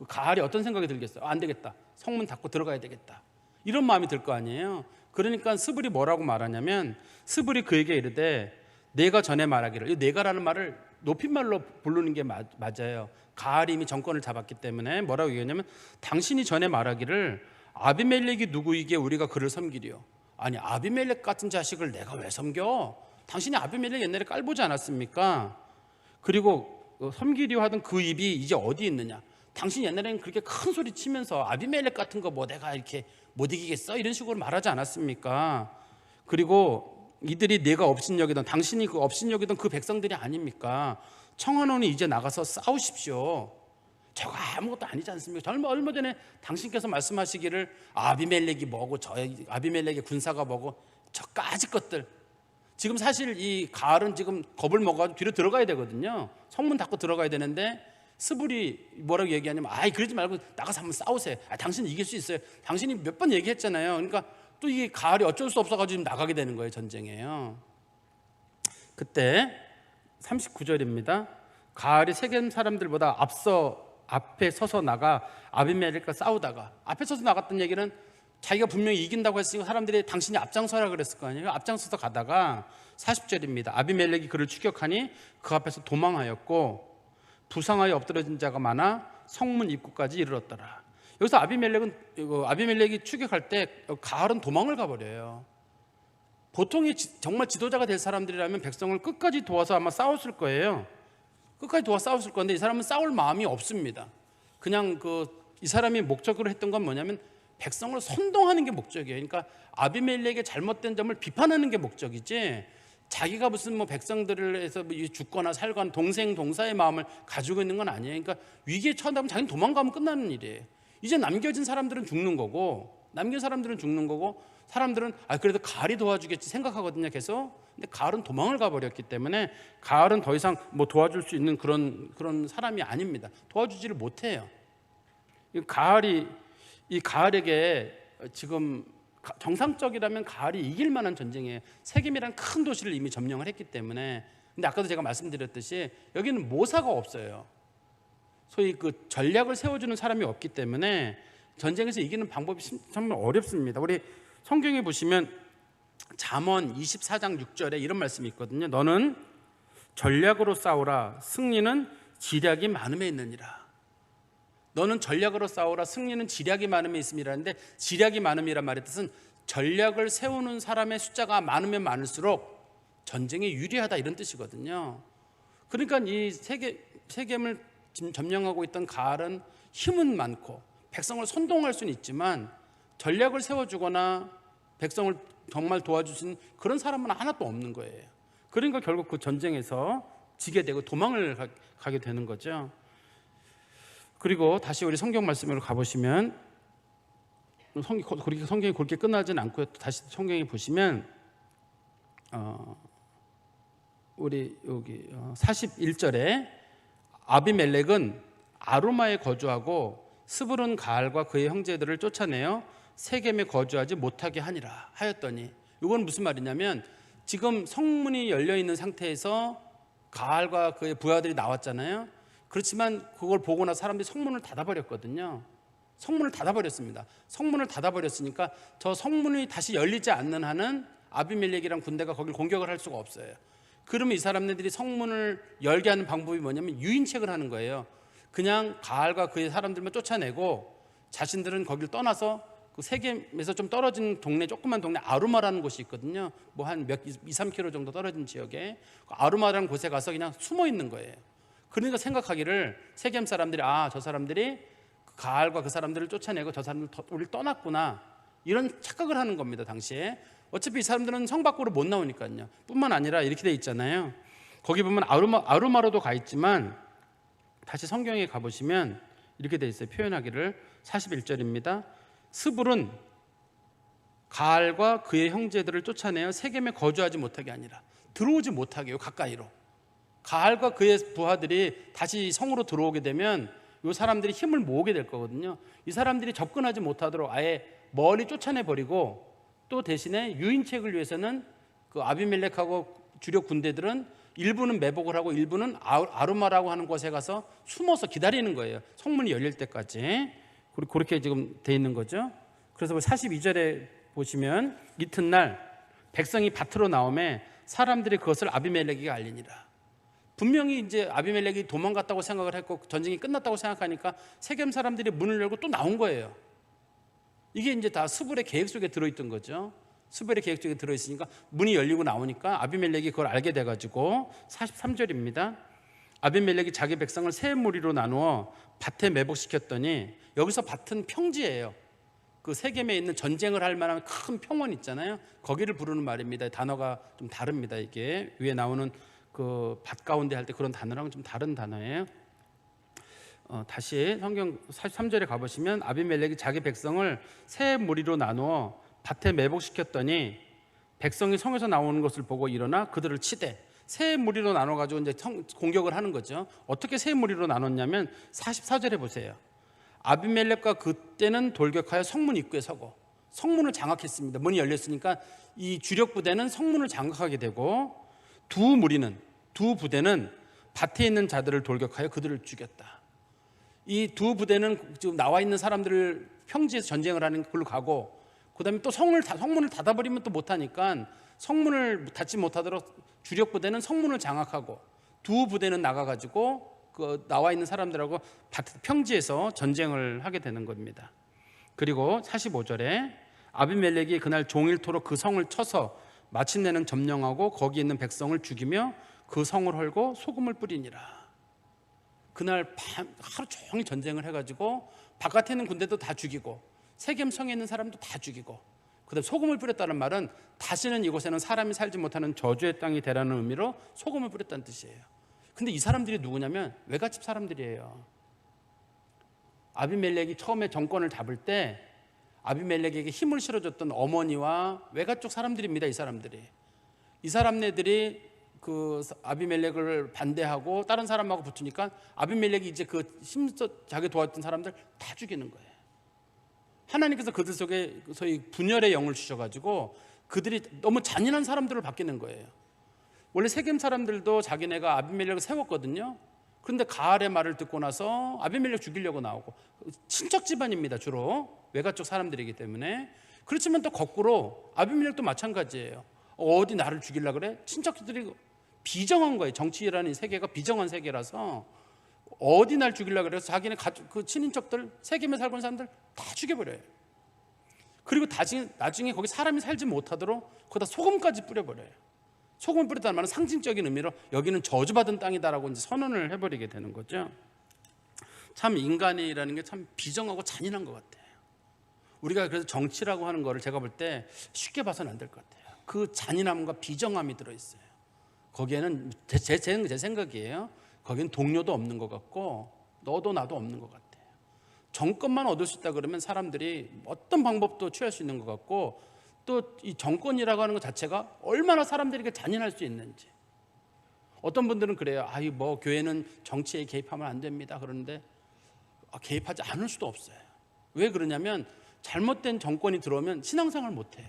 가알이 어떤 생각이 들겠어요? 안 되겠다. 성문 닫고 들어가야 되겠다. 이런 마음이 들 거 아니에요. 그러니까 스불이 뭐라고 말하냐면 스불이 그에게 이르되 내가 전에 말하기를, 이 내가라는 말을 높임말로 부르는 게 맞아요. 가알이 이미 정권을 잡았기 때문에 뭐라고 얘기하냐면 당신이 전에 말하기를 아비멜렉이 누구이기에 우리가 그를 섬기리요. 아니 아비멜렉 같은 자식을 내가 왜 섬겨? 당신이 아비멜렉 옛날에 깔보지 않았습니까? 그리고 섬기려 하던 그 입이 이제 어디 있느냐. 당신 옛날에는 그렇게 큰 소리 치면서 아비멜렉 같은 거 뭐 내가 이렇게 못 이기겠어? 이런 식으로 말하지 않았습니까? 그리고 이들이 내가 업신여기던, 당신이 그 업신여기던 그 백성들이 아닙니까? 청하노니 이제 나가서 싸우십시오. 저거 아무것도 아니지 않습니까? 얼마 전에 당신께서 말씀하시기를 아비멜렉이 뭐고 저 아비멜렉의 군사가 뭐고 저까지 것들. 지금 사실 이 가을은 지금 겁을 먹어가지고 뒤로 들어가야 되거든요. 성문 닫고 들어가야 되는데 스불이 뭐라고 얘기하냐면 아이 그러지 말고 나가서 한번 싸우세요. 당신 이길 수 있어요. 당신이 몇 번 얘기했잖아요. 그러니까 또 이게 가을이 어쩔 수 없어가지고 지금 나가게 되는 거예요. 전쟁에요. 그때 39절입니다. 가을이 세겜 사람들보다 앞에 서서 나가 아비멜렉과 싸우다가, 앞에 서서 나갔던 얘기는 자기가 분명히 이긴다고 했으니까 사람들이 당신이 앞장서라 그랬을 거 아니에요. 앞장서서 가다가 40절입니다. 아비멜렉이 그를 추격하니 그 앞에서 도망하였고 부상하여 엎드러진 자가 많아 성문 입구까지 이르렀더라. 여기서 아비멜렉이 추격할 때 가을은 도망을 가버려요. 보통이 정말 지도자가 될 사람들이라면 백성을 끝까지 도와서 아마 싸웠을 거예요. 끝까지 도와 싸웠을 건데 이 사람은 싸울 마음이 없습니다. 그냥 이 사람이 목적으로 했던 건 뭐냐면 백성을 선동하는 게 목적이에요. 그러니까 아비멜렉의 잘못된 점을 비판하는 게 목적이지 자기가 무슨 뭐 백성들을 해서 죽거나 살거나 동생 동사의 마음을 가지고 있는 건 아니에요. 그러니까 위기에 처한다면 자기는 도망가면 끝나는 일이에요. 이제 남겨진 사람들은 죽는 거고, 사람들은 그래도 가을이 도와주겠지 생각하거든요. 계속. 근데 가을은 도망을 가버렸기 때문에 가을은 더 이상 뭐 도와줄 수 있는 그런 사람이 아닙니다. 도와주지를 못해요. 이 가을에게 지금 정상적이라면 가을이 이길 만한 전쟁이에요. 세겜이라는 큰 도시를 이미 점령을 했기 때문에. 근데 아까도 제가 말씀드렸듯이 여기는 모사가 없어요. 소위 그 전략을 세워주는 사람이 없기 때문에 전쟁에서 이기는 방법이 정말 어렵습니다. 우리 성경에 보시면 잠언 24장 6절에 이런 말씀이 있거든요. 너는 전략으로 싸우라. 승리는 지략이 많음에 있느니라. 너는 전략으로 싸우라. 승리는 지략이 많음에 있음이라는데, 지략이 많음이란 말의 뜻은 전략을 세우는 사람의 숫자가 많으면 많을수록 전쟁에 유리하다, 이런 뜻이거든요. 그러니까 이 세겜을 지금 점령하고 있던 가을은 힘은 많고 백성을 선동할 수는 있지만 전략을 세워주거나 백성을 정말 도와주신 그런 사람은 하나도 없는 거예요. 그러니까 결국 그 전쟁에서 지게 되고 도망을 가게 되는 거죠. 그리고 다시 우리 성경 말씀으로 가보시면, 성경이 그렇게 끝나지는 않고요. 다시 성경에 보시면 우리 여기 41절에 아비멜렉은 아루마에 거주하고 스불은 가알과 그의 형제들을 쫓아내어 세겜에 거주하지 못하게 하니라 하였더니, 이건 무슨 말이냐면 지금 성문이 열려 있는 상태에서 가알과 그의 부하들이 나왔잖아요. 그렇지만 그걸 보고 나서 사람들이 성문을 닫아버렸거든요. 성문을 닫아버렸습니다. 성문을 닫아버렸으니까 저 성문이 다시 열리지 않는 한은 아비멜렉이랑 군대가 거길 공격을 할 수가 없어요. 그러면 이 사람들이 성문을 열게 하는 방법이 뭐냐면 유인책을 하는 거예요. 그냥 가알과 그의 사람들만 쫓아내고 자신들은 거길 떠나서 그 세겜에서 좀 떨어진 동네, 조그만 동네 아루마라는 곳이 있거든요. 뭐 한 2-3km 정도 떨어진 지역에 그 아루마라는 곳에 가서 그냥 숨어 있는 거예요. 그러니까 생각하기를 세겜 사람들이 저 사람들이 가알과 그 사람들을 쫓아내고 저 사람들 우리를 떠났구나, 이런 착각을 하는 겁니다. 당시에 어차피 이 사람들은 성 밖으로 못 나오니까요. 뿐만 아니라 이렇게 돼 있잖아요. 거기 보면 아루마로도 가 있지만 다시 성경에 가보시면 이렇게 돼 있어요. 표현하기를 41절입니다. 스불은 가알과 그의 형제들을 쫓아내어 세겜에 거주하지 못하게 아니라, 들어오지 못하게요. 가까이로. 가알과 그의 부하들이 다시 성으로 들어오게 되면 이 사람들이 힘을 모으게 될 거거든요. 이 사람들이 접근하지 못하도록 아예 멀리 쫓아내 버리고, 또 대신에 유인책을 위해서는 그 아비멜렉하고 주력 군대들은 일부는 매복을 하고 일부는 아루마라고 하는 곳에 가서 숨어서 기다리는 거예요. 성문이 열릴 때까지. 그렇게 지금 돼 있는 거죠. 그래서 42절에 보시면 이튿날 백성이 밭으로 나오매 사람들이 그것을 아비멜렉에게 알리니라. 분명히 이제 아비멜렉이 도망갔다고 생각을 했고 전쟁이 끝났다고 생각하니까 세겜 사람들이 문을 열고 또 나온 거예요. 이게 이제 다 스불의 계획 속에 들어있던 거죠. 스불의 계획 속에 들어있으니까 문이 열리고 나오니까 아비멜렉이 그걸 알게 돼가지고 43절입니다. 아비멜렉이 자기 백성을 세 무리로 나누어 밭에 매복시켰더니, 여기서 밭은 평지예요. 그 세겜에 있는 전쟁을 할 만한 큰 평원 있잖아요. 거기를 부르는 말입니다. 단어가 좀 다릅니다. 이게 위에 나오는 그 밭 가운데 할 때 그런 단어랑 좀 다른 단어예요. 다시 성경 43절에 가보시면, 아비멜렉이 자기 백성을 세 무리로 나누어 밭에 매복시켰더니 백성이 성에서 나오는 것을 보고 일어나 그들을 치되, 세 무리로 나눠가지고 이제 공격을 하는 거죠. 어떻게 세 무리로 나눴냐면 44절에 보세요. 아비멜렉과 그때는 돌격하여 성문 입구에 서고, 성문을 장악했습니다. 문이 열렸으니까 이 주력 부대는 성문을 장악하게 되고, 두 부대는 밭에 있는 자들을 돌격하여 그들을 죽였다. 이 두 부대는 지금 나와 있는 사람들을 평지에서 전쟁을 하는 걸로 가고, 그 다음에 또 성문을 닫아버리면 또 못하니까 성문을 닫지 못하도록 주력 부대는 성문을 장악하고, 두 부대는 나가가지고 그 나와 있는 사람들하고 평지에서 전쟁을 하게 되는 겁니다. 그리고 45절에 아비멜렉이 그날 종일토록 그 성을 쳐서 마침내는 점령하고 거기 있는 백성을 죽이며 그 성을 헐고 소금을 뿌리니라. 그날 하루 종일 전쟁을 해가지고 바깥에 있는 군대도 다 죽이고 세겜 성에 있는 사람도 다 죽이고, 그다음 소금을 뿌렸다는 말은 다시는 이곳에는 사람이 살지 못하는 저주의 땅이 되라는 의미로 소금을 뿌렸다는 뜻이에요. 근데 이 사람들이 누구냐면 외갓집 사람들이에요. 아비멜렉이 처음에 정권을 잡을 때 아비멜렉에게 힘을 실어줬던 어머니와 외가 쪽 사람들입니다. 이 사람네들이 그 아비멜렉을 반대하고 다른 사람하고 붙으니까 아비멜렉이 이제 그 힘써 자기 도왔던 사람들 다 죽이는 거예요. 하나님께서 그들 속에 소위 분열의 영을 주셔가지고 그들이 너무 잔인한 사람들을 바뀌는 거예요. 원래 세겜 사람들도 자기네가 아비멜렉을 세웠거든요. 그런데 가알의 말을 듣고 나서 아비멜렉 죽이려고 나오고, 친척 집안입니다. 주로 외가 쪽 사람들이기 때문에. 그렇지만 또 거꾸로 아비멜렉도 마찬가지예요. 어디 나를 죽이려고 그래? 친척들이 비정한 거예요. 정치라는 세계가 비정한 세계라서 어디 날 죽이려고 그래서 자기네 그 친인척들, 세겜에 살고 있는 사람들 다 죽여버려요. 그리고 나중에 거기 사람이 살지 못하도록 거기다 소금까지 뿌려버려요. 소금을 뿌렸다는 말은 상징적인 의미로 여기는 저주받은 땅이다라고 이제 선언을 해버리게 되는 거죠. 참 인간이라는 게 참 비정하고 잔인한 것 같아요. 우리가 그래서 정치라고 하는 거를 제가 볼 때 쉽게 봐서는 안 될 것 같아요. 그 잔인함과 비정함이 들어있어요. 거기에는 제 생각이에요. 거기는 동료도 없는 것 같고 너도 나도 없는 것 같아요. 정권만 얻을 수 있다 그러면 사람들이 어떤 방법도 취할 수 있는 것 같고, 또 이 정권이라고 하는 것 자체가 얼마나 사람들에게 잔인할 수 있는지. 어떤 분들은 그래요. 아유 뭐 교회는 정치에 개입하면 안 됩니다. 그러는데 개입하지 않을 수도 없어요. 왜 그러냐면 잘못된 정권이 들어오면 신앙생활을 못해요.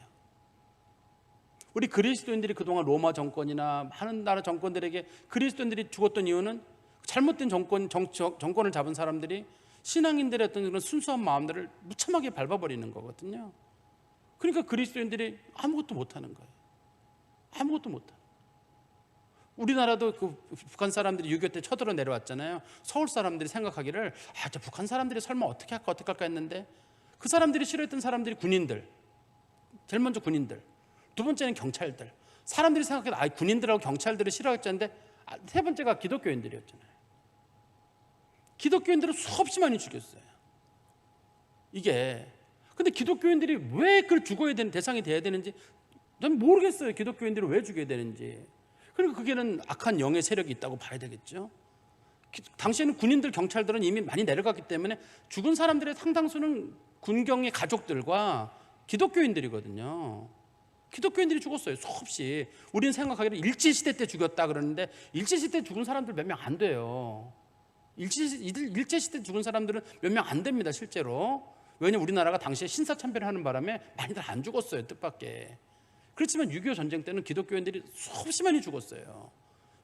우리 그리스도인들이 그동안 로마 정권이나 많은 나라 정권들에게 그리스도인들이 죽었던 이유는 잘못된 정권을 잡은 사람들이 신앙인들의 어떤 그런 순수한 마음들을 무참하게 밟아버리는 거거든요. 그러니까 그리스도인들이 아무것도 못하는 거예요. 아무것도 못하는. 우리나라도 그 북한 사람들이 6.25 때 쳐들어 내려왔잖아요. 서울 사람들이 생각하기를 저 북한 사람들이 설마 어떻게 할까 했는데, 그 사람들이 싫어했던 사람들이 군인들, 제일 먼저 군인들, 두 번째는 경찰들. 사람들이 생각해도 군인들하고 경찰들을 싫어했는데 세 번째가 기독교인들이었잖아요. 기독교인들은 수없이 많이 죽였어요. 이게 근데 기독교인들이 왜 그걸 죽어야 되는 대상이 돼야 되는지 난 모르겠어요. 기독교인들을 왜 죽여야 되는지. 그러니까 그게는 악한 영의 세력이 있다고 봐야 되겠죠. 당시에는 군인들, 경찰들은 이미 많이 내려갔기 때문에 죽은 사람들의 상당수는 군경의 가족들과 기독교인들이거든요. 기독교인들이 죽었어요. 수없이. 우리는 생각하기를 일제시대 때 죽였다 그러는데 일제시대 죽은 사람들 몇 명 안 돼요. 일제시대 죽은 사람들은 몇 명 안 됩니다. 실제로. 왜냐하면 우리나라가 당시에 신사참배를 하는 바람에 많이들 안 죽었어요. 뜻밖의. 그렇지만 6.25 전쟁 때는 기독교인들이 수없이 많이 죽었어요.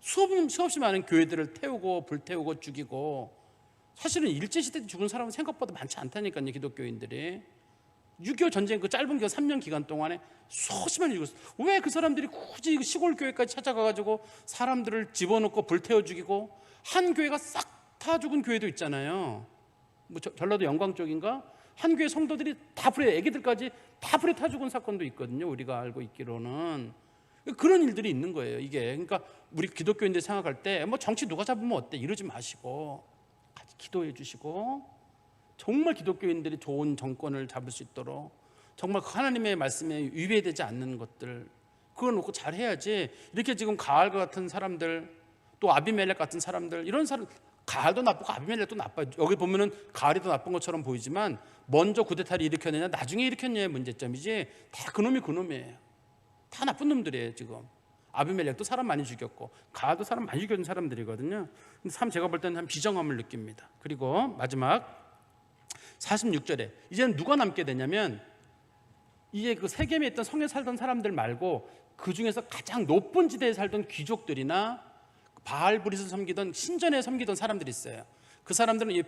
수없이 많은 교회들을 태우고 불태우고 죽이고. 사실은 일제시대 때 죽은 사람은 생각보다 많지 않다니까요. 기독교인들이. 6.25 전쟁 그 짧은 기간 3년 기간 동안에 수없이 많이 죽었어요. 왜 그 사람들이 굳이 시골 교회까지 찾아가가지고 사람들을 집어넣고 불태워 죽이고, 한 교회가 싹 다 죽은 교회도 있잖아요. 뭐 전라도 영광 쪽인가? 한 교회 성도들이 다 불에, 애기들까지 다 불에 타 죽은 사건도 있거든요. 우리가 알고 있기로는. 그런 일들이 있는 거예요. 이게 그러니까 우리 기독교인들 생각할 때 뭐 정치 누가 잡으면 어때 이러지 마시고 같이 기도해 주시고 정말 기독교인들이 좋은 정권을 잡을 수 있도록 정말 하나님의 말씀에 위배되지 않는 것들 그걸 놓고 잘 해야지. 이렇게 지금 가알과 같은 사람들 또 아비멜렉 같은 사람들 이런 사람 가알도 나쁘고 아비멜렉도 나빠요. 여기 보면은 가알이 더 나쁜 것처럼 보이지만 먼저 쿠데타를 일으켰느냐 나중에 일으켰느냐의 문제점이지 다 그놈이에요. 다 나쁜 놈들이에요. 지금 아비멜렉도 사람 많이 죽였고 가알도 사람 많이 죽였는 사람들이거든요. 근데 참 제가 볼 때는 한 비정함을 느낍니다. 그리고 마지막 46절에 이제는 누가 남게 되냐면 이게 그 세겜에 있던 성에 살던 사람들 말고 그 중에서 가장 높은 지대에 살던 귀족들이나 바알브릿을 섬기던 신전에 섬기던 사람들이 있어요. 그 사람들은 이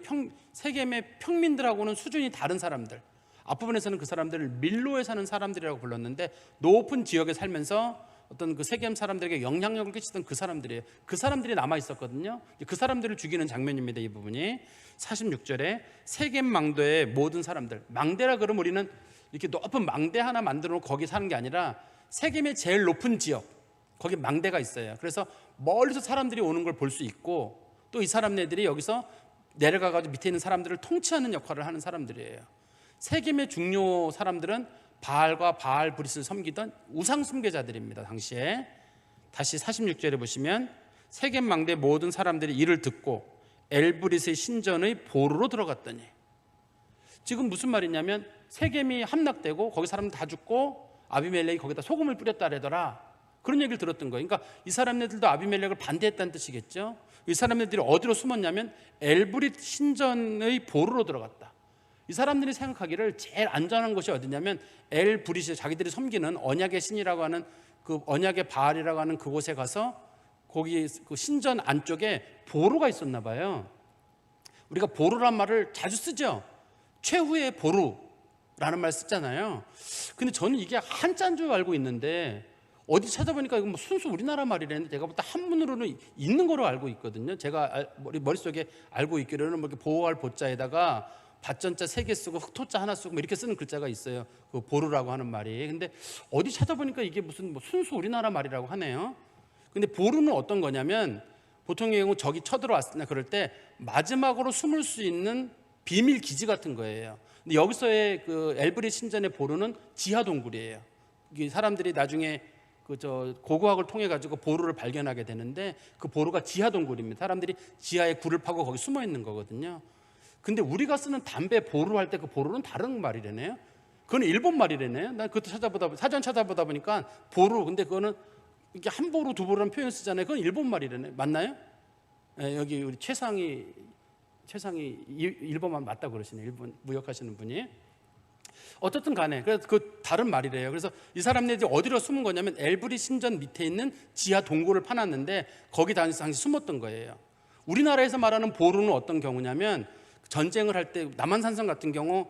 세겜의 평민들하고는 수준이 다른 사람들. 앞부분에서는 그 사람들을 밀로에 사는 사람들이라고 불렀는데 높은 지역에 살면서 어떤 그 세겜 사람들에게 영향력을 끼치던 그 사람들이에요. 그 사람들이 남아 있었거든요. 그 사람들을 죽이는 장면입니다. 이 부분이 46절에 세겜 망대의 모든 사람들. 망대라 그러면 우리는 이렇게 높은 망대 하나 만들어 놓고 거기 사는 게 아니라 세겜의 제일 높은 지역 거기 망대가 있어요. 그래서 멀리서 사람들이 오는 걸 볼 수 있고 또 이 사람네들이 여기서 내려가가지고 밑에 있는 사람들을 통치하는 역할을 하는 사람들이에요. 세겜의 중요 사람들은 바알과 바알브릿을 섬기던 우상 숭배자들입니다. 당시에 다시 46절에 보시면 세겜 망대 모든 사람들이 이를 듣고 엘브릿의 신전의 보루로 들어갔더니 지금 무슨 말이냐면 세겜이 함락되고 거기 사람들 다 죽고 아비멜렉이 거기다 소금을 뿌렸다 그러더라. 그런 얘기를 들었던 거예요. 그러니까 이 사람들도 아비멜렉을 반대했다는 뜻이겠죠. 이 사람들이 어디로 숨었냐면 엘브릿 신전의 보루로 들어갔다. 이 사람들이 생각하기를 제일 안전한 곳이 어디냐면 엘브릿이 자기들이 섬기는 언약의 신이라고 하는 그 언약의 바알이라고 하는 그곳에 가서 거기 그 신전 안쪽에 보루가 있었나 봐요. 우리가 보루란 말을 자주 쓰죠. 최후의 보루라는 말 쓰잖아요. 근데 저는 이게 한자인 줄 알고 있는데 어디 찾아보니까 이거 뭐 순수 우리나라 말이라는데 제가 볼 때 한문으로는 있는 거로 알고 있거든요. 제가 머릿속에 알고 있기로는 뭐 이렇게 보호할 보자에다가 밭전자 3개 쓰고 흑토자 하나 쓰고 뭐 이렇게 쓰는 글자가 있어요. 그 보루라고 하는 말이. 근데 어디 찾아보니까 이게 무슨 뭐 순수 우리나라 말이라고 하네요. 근데 보루는 어떤 거냐면 보통의 경우 적이 쳐들어왔으나 그럴 때 마지막으로 숨을 수 있는 비밀 기지 같은 거예요. 근데 여기서의 그 엘브릿 신전의 보루는 지하 동굴이에요. 이게 사람들이 나중에 고고학을 통해 가지고 보루를 발견하게 되는데 그 보루가 지하 동굴입니다. 사람들이 지하에 굴을 파고 거기 숨어 있는 거거든요. 근데 우리가 쓰는 담배 보루 할 때 그 보루는 다른 말이래네요. 그건 일본 말이래네요. 난 그것도 사전 찾아보다 보니까 보루 근데 그거는 이렇게 한 보루 두 보루라는 표현 쓰잖아요. 그건 일본 말이래네. 맞나요? 네, 여기 우리 최상이 일본말 맞다고 그러시네요. 일본 무역하시는 분이. 어쨌든 간에 그래서 그 다른 말이래요. 그래서 이 사람들이 어디로 숨은 거냐면 엘브릿 신전 밑에 있는 지하 동굴을 파놨는데 거기 당시 숨었던 거예요. 우리나라에서 말하는 보루는 어떤 경우냐면 전쟁을 할 때 남한산성 같은 경우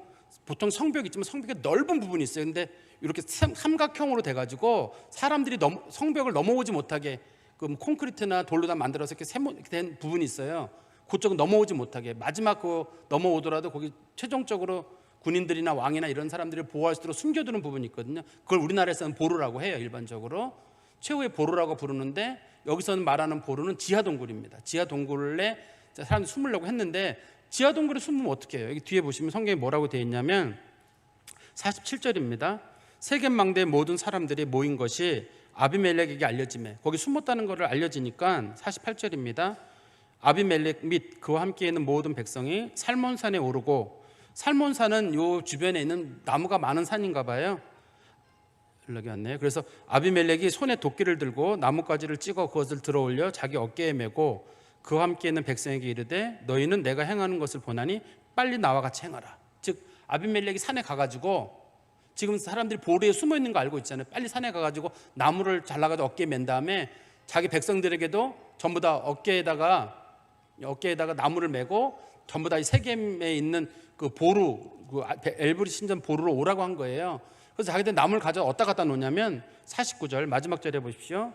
보통 성벽이 있지만 성벽에 넓은 부분이 있어요. 근데 이렇게 삼각형으로 돼가지고 사람들이 성벽을 넘어오지 못하게 그 콘크리트나 돌로 다 만들어서 이렇게 된 부분이 있어요. 그쪽은 넘어오지 못하게 마지막 그 넘어오더라도 거기 최종적으로 군인들이나 왕이나 이런 사람들을 보호할 수 있도록 숨겨두는 부분이 있거든요. 그걸 우리나라에서는 보루라고 해요. 일반적으로 최후의 보루라고 부르는데 여기서는 말하는 보루는 지하 동굴입니다. 지하 동굴에 사람들이 숨으려고 했는데 지하 동굴에 숨으면 어떻게 해요? 여기 뒤에 보시면 성경에 뭐라고 되어 있냐면 47절입니다. 세겜 망대의 모든 사람들이 모인 것이 아비멜렉에게 알려지매 거기 숨었다는 것을 알려지니까 48절입니다. 아비멜렉 및 그와 함께 있는 모든 백성이 살몬산에 오르고 살몬산은 요 주변에 있는 나무가 많은 산인가 봐요. 연락이 왔네요. 그래서 아비멜렉이 손에 도끼를 들고 나뭇가지를 찍어 그것을 들어올려 자기 어깨에 메고 그와 함께 있는 백성에게 이르되 너희는 내가 행하는 것을 보나니 빨리 나와 같이 행하라. 즉 아비멜렉이 산에 가가지고 지금 사람들이 보루에 숨어 있는 거 알고 있잖아요. 빨리 산에 가가지고 나무를 잘라가지고 어깨에 맨 다음에 자기 백성들에게도 전부 다 어깨에다가 나무를 메고 전부 다 세겜에 있는 그 보루, 그 엘브릿 신전 보루로 오라고 한 거예요. 그래서 자기들 나무를 가져 어디다 갖다 놓냐면 49절 마지막 절에 보십시오.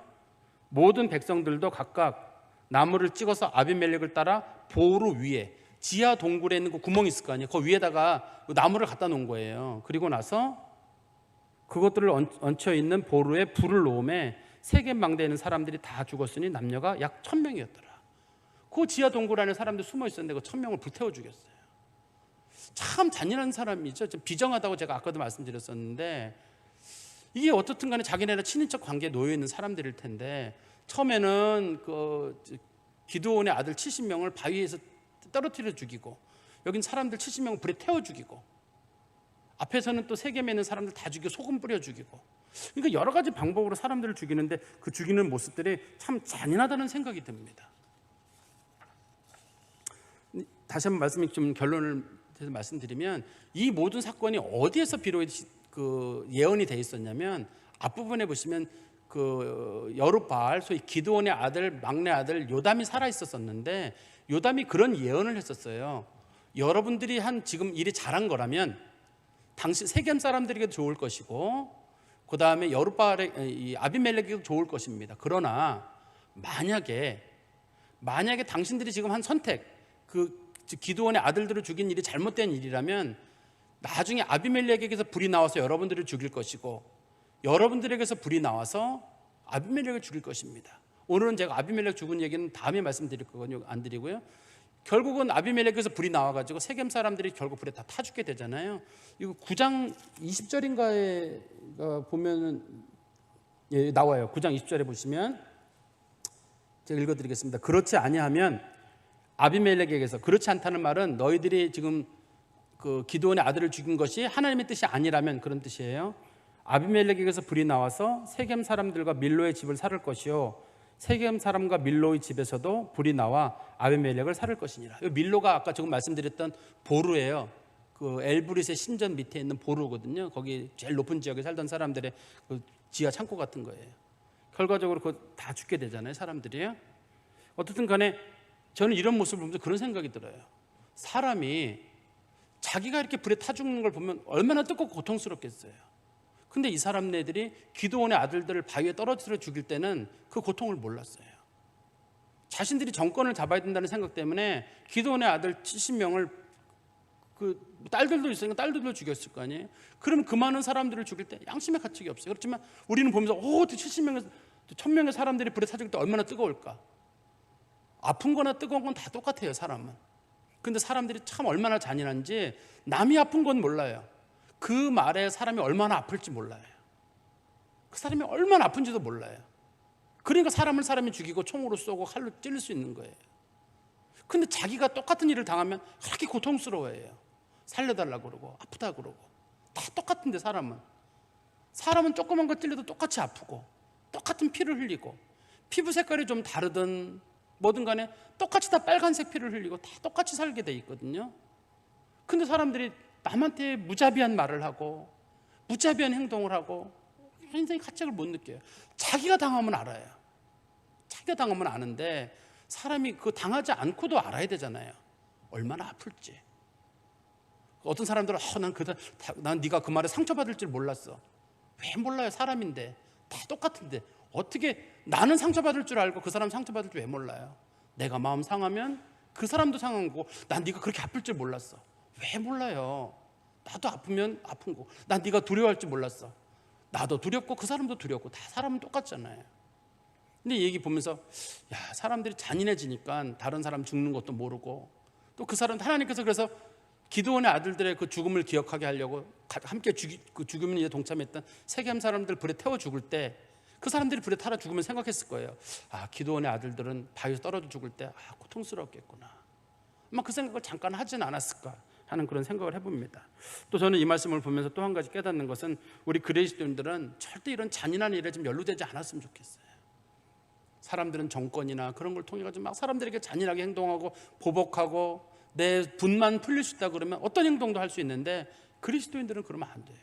모든 백성들도 각각 나무를 찍어서 아비멜렉을 따라 보루 위에 지하 동굴에 있는 그 구멍이 있을 거 아니에요. 그 위에다가 나무를 갖다 놓은 거예요. 그리고 나서 그것들을 얹혀 있는 보루에 불을 놓음에 세겜 망대에 있는 사람들이 다 죽었으니 남녀가 약 1,000명이었더라. 그 지하 동굴 안에 사람들 숨어 있었는데 그 1,000명을 불태워 죽였어요. 참 잔인한 사람이죠. 좀 비정하다고 제가 아까도 말씀드렸었는데, 이게 어떻든 간에 자기네랑 친인척 관계에 놓여 있는 사람들일 텐데, 처음에는 그 기드온의 아들 70명을 바위에서 떨어뜨려 죽이고, 여긴 사람들 70명을 불에 태워 죽이고, 앞에서는 또 세겜에 있는 사람들 다 죽여 소금 뿌려 죽이고, 그러니까 여러 가지 방법으로 사람들을 죽이는데 그 죽이는 모습들이 참 잔인하다는 생각이 듭니다. 다시 한번 좀 결론을 말씀드리면, 이 모든 사건이 어디에서 비로소 그 예언이 돼 있었냐면, 앞부분에 보시면 그 여룹바알, 소위 기드온의 아들, 막내 아들 요담이 살아 있었었는데, 요담이 그런 예언을 했었어요. 여러분들이 한 지금 일이 잘한 거라면 당시 세겜 사람들에게도 좋을 것이고, 그 다음에 여룹바알의 아비멜렉에게도 좋을 것입니다. 그러나 만약에 당신들이 지금 한 선택, 그 기드온의 아들들을 죽인 일이 잘못된 일이라면 나중에 아비멜렉에게서 불이 나와서 여러분들을 죽일 것이고, 여러분들에게서 불이 나와서 아비멜렉을 죽일 것입니다. 오늘은 제가 아비멜렉 죽은 얘기는 다음에 말씀드릴 거거든요. 안 드리고요. 결국은 아비멜렉에서 불이 나와가지고 세겜 사람들이 결국 불에 다 타 죽게 되잖아요. 이거 9장 20절인가에 보면은 나와요. 9장 20절에 보시면 제가 읽어드리겠습니다. 그렇지 아니하면 아비멜렉에게서, 그렇지 않다는 말은 너희들이 지금 그 기드온의 아들을 죽인 것이 하나님의 뜻이 아니라면 그런 뜻이에요. 아비멜렉에게서 불이 나와서 세겜 사람들과 밀로의 집을 살을 것이요, 세겜 사람과 밀로의 집에서도 불이 나와 아비멜렉을 살을 것이니라. 밀로가 아까 조금 말씀드렸던 보루예요. 그 엘브릿의 신전 밑에 있는 보루거든요. 거기 제일 높은 지역에 살던 사람들의 그 지하 창고 같은 거예요. 결과적으로 그거 다 죽게 되잖아요, 사람들이요. 어떻든 간에 저는 이런 모습을 보면서 그런 생각이 들어요. 사람이 자기가 이렇게 불에 타 죽는 걸 보면 얼마나 뜨겁고 고통스럽겠어요. 근데 이 사람네들이 기드온의 아들들을 바위에 떨어뜨려 죽일 때는 그 고통을 몰랐어요. 자신들이 정권을 잡아야 된다는 생각 때문에 기드온의 아들 70명을, 그 딸들도 있으니까 딸들도 죽였을 거 아니에요. 그러면 그 많은 사람들을 죽일 때 양심의 가책이 없어요. 그렇지만 우리는 보면서 70명의 1000명의 사람들이 불에 타 죽일 때 얼마나 뜨거울까. 아픈 거나 뜨거운 건 다 똑같아요, 사람은. 근데 사람들이 참 얼마나 잔인한지 남이 아픈 건 몰라요. 그 말에 사람이 얼마나 아플지 몰라요. 그 사람이 얼마나 아픈지도 몰라요. 그러니까 사람이 죽이고 총으로 쏘고 칼로 찔릴 수 있는 거예요. 근데 자기가 똑같은 일을 당하면 그렇게 고통스러워해요. 살려달라고 그러고 아프다 그러고. 다 똑같은데 사람은 조그만 거 찔려도 똑같이 아프고 똑같은 피를 흘리고, 피부 색깔이 좀 다르든 뭐든 간에 똑같이 다 빨간색 피를 흘리고 다 똑같이 살게 돼 있거든요. 근데 사람들이 남한테 무자비한 말을 하고 무자비한 행동을 하고 인생의 가책을 못 느껴요. 자기가 당하면 알아요. 자기가 당하면 아는데 사람이 그거 당하지 않고도 알아야 되잖아요. 얼마나 아플지. 어떤 사람들은 난 네가 그 말에 상처받을 줄 몰랐어. 왜 몰라요? 사람인데 다 똑같은데 어떻게 나는 상처받을 줄 알고 그 사람 상처받을 줄 왜 몰라요? 내가 마음 상하면 그 사람도 상한 거고, 난 네가 그렇게 아플 줄 몰랐어. 왜 몰라요? 나도 아프면 아픈 거고, 난 네가 두려워할 줄 몰랐어. 나도 두렵고 그 사람도 두렵고, 다 사람은 똑같잖아요. 근데 이 얘기 보면서 사람들이 잔인해지니까 다른 사람 죽는 것도 모르고, 또 그 사람 하나님께서 그래서 기드온의 아들들의 그 죽음을 기억하게 하려고 함께 그 죽음에 동참했던 세겜 사람들 불에 태워 죽을 때 그 사람들이 불에 타라 죽으면 생각했을 거예요. 기드온의 아들들은 바위에서 떨어져 죽을 때 고통스럽겠구나. 아마 그 생각을 잠깐 하진 않았을까 하는 그런 생각을 해봅니다. 또 저는 이 말씀을 보면서 또 한 가지 깨닫는 것은, 우리 그리스도인들은 절대 이런 잔인한 일에 좀 연루되지 않았으면 좋겠어요. 사람들은 정권이나 그런 걸 통해 가지고 막 사람들에게 잔인하게 행동하고 보복하고 내 분만 풀릴 수 있다 그러면 어떤 행동도 할 수 있는데, 그리스도인들은 그러면 안 돼요.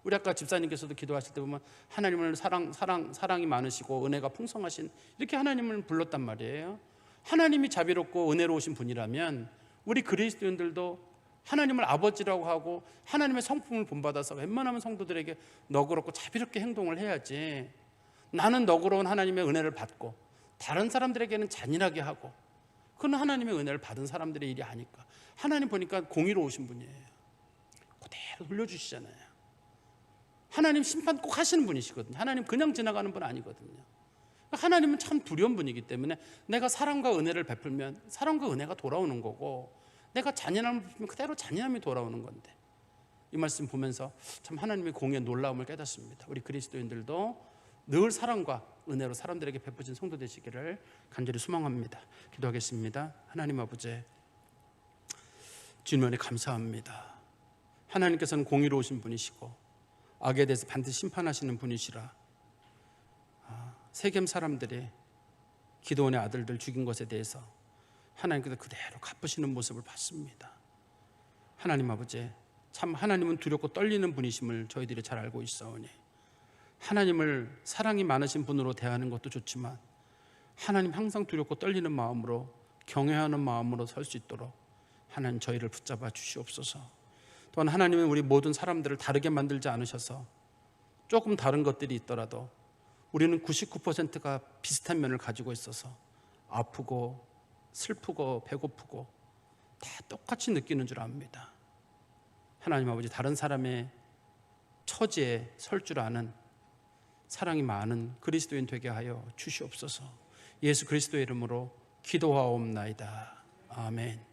우리 아까 집사님께서도 기도하실 때 보면 하나님을 사랑이 많으시고 은혜가 풍성하신, 이렇게 하나님을 불렀단 말이에요. 하나님이 자비롭고 은혜로우신 분이라면 우리 그리스도인들도 하나님을 아버지라고 하고 하나님의 성품을 본받아서 웬만하면 성도들에게 너그럽고 자비롭게 행동을 해야지, 나는 너그러운 하나님의 은혜를 받고 다른 사람들에게는 잔인하게 하고, 그건 하나님의 은혜를 받은 사람들의 일이 아닐까. 하나님 보니까 공의로우신 분이에요. 그대로 돌려주시잖아요. 하나님 심판 꼭 하시는 분이시거든요. 하나님 그냥 지나가는 분 아니거든요. 하나님은 참 두려운 분이기 때문에 내가 사랑과 은혜를 베풀면 사랑과 은혜가 돌아오는 거고, 내가 잔인함을 베풀면 그대로 잔인함이 돌아오는 건데, 이 말씀 보면서 참 하나님의 공의 놀라움을 깨닫습니다. 우리 그리스도인들도 늘 사랑과 은혜로 사람들에게 베푸신 성도 되시기를 간절히 소망합니다. 기도하겠습니다. 하나님 아버지, 주님 은혜 감사합니다. 하나님께서는 공의로우신 분이시고 악에 대해서 반드시 심판하시는 분이시라, 세겜 사람들이 기드온의 아들들 죽인 것에 대해서 하나님께서 그대로 갚으시는 모습을 봤습니다. 하나님 아버지, 참 하나님은 두렵고 떨리는 분이심을 저희들이 잘 알고 있사오니, 하나님을 사랑이 많으신 분으로 대하는 것도 좋지만 하나님 항상 두렵고 떨리는 마음으로, 경외하는 마음으로 설 수 있도록 하나님 저희를 붙잡아 주시옵소서. 또한 하나님은 우리 모든 사람들을 다르게 만들지 않으셔서 조금 다른 것들이 있더라도 우리는 99%가 비슷한 면을 가지고 있어서 아프고 슬프고 배고프고 다 똑같이 느끼는 줄 압니다. 하나님 아버지, 다른 사람의 처지에 설 줄 아는 사랑이 많은 그리스도인 되게 하여 주시옵소서. 예수 그리스도의 이름으로 기도하옵나이다. 아멘.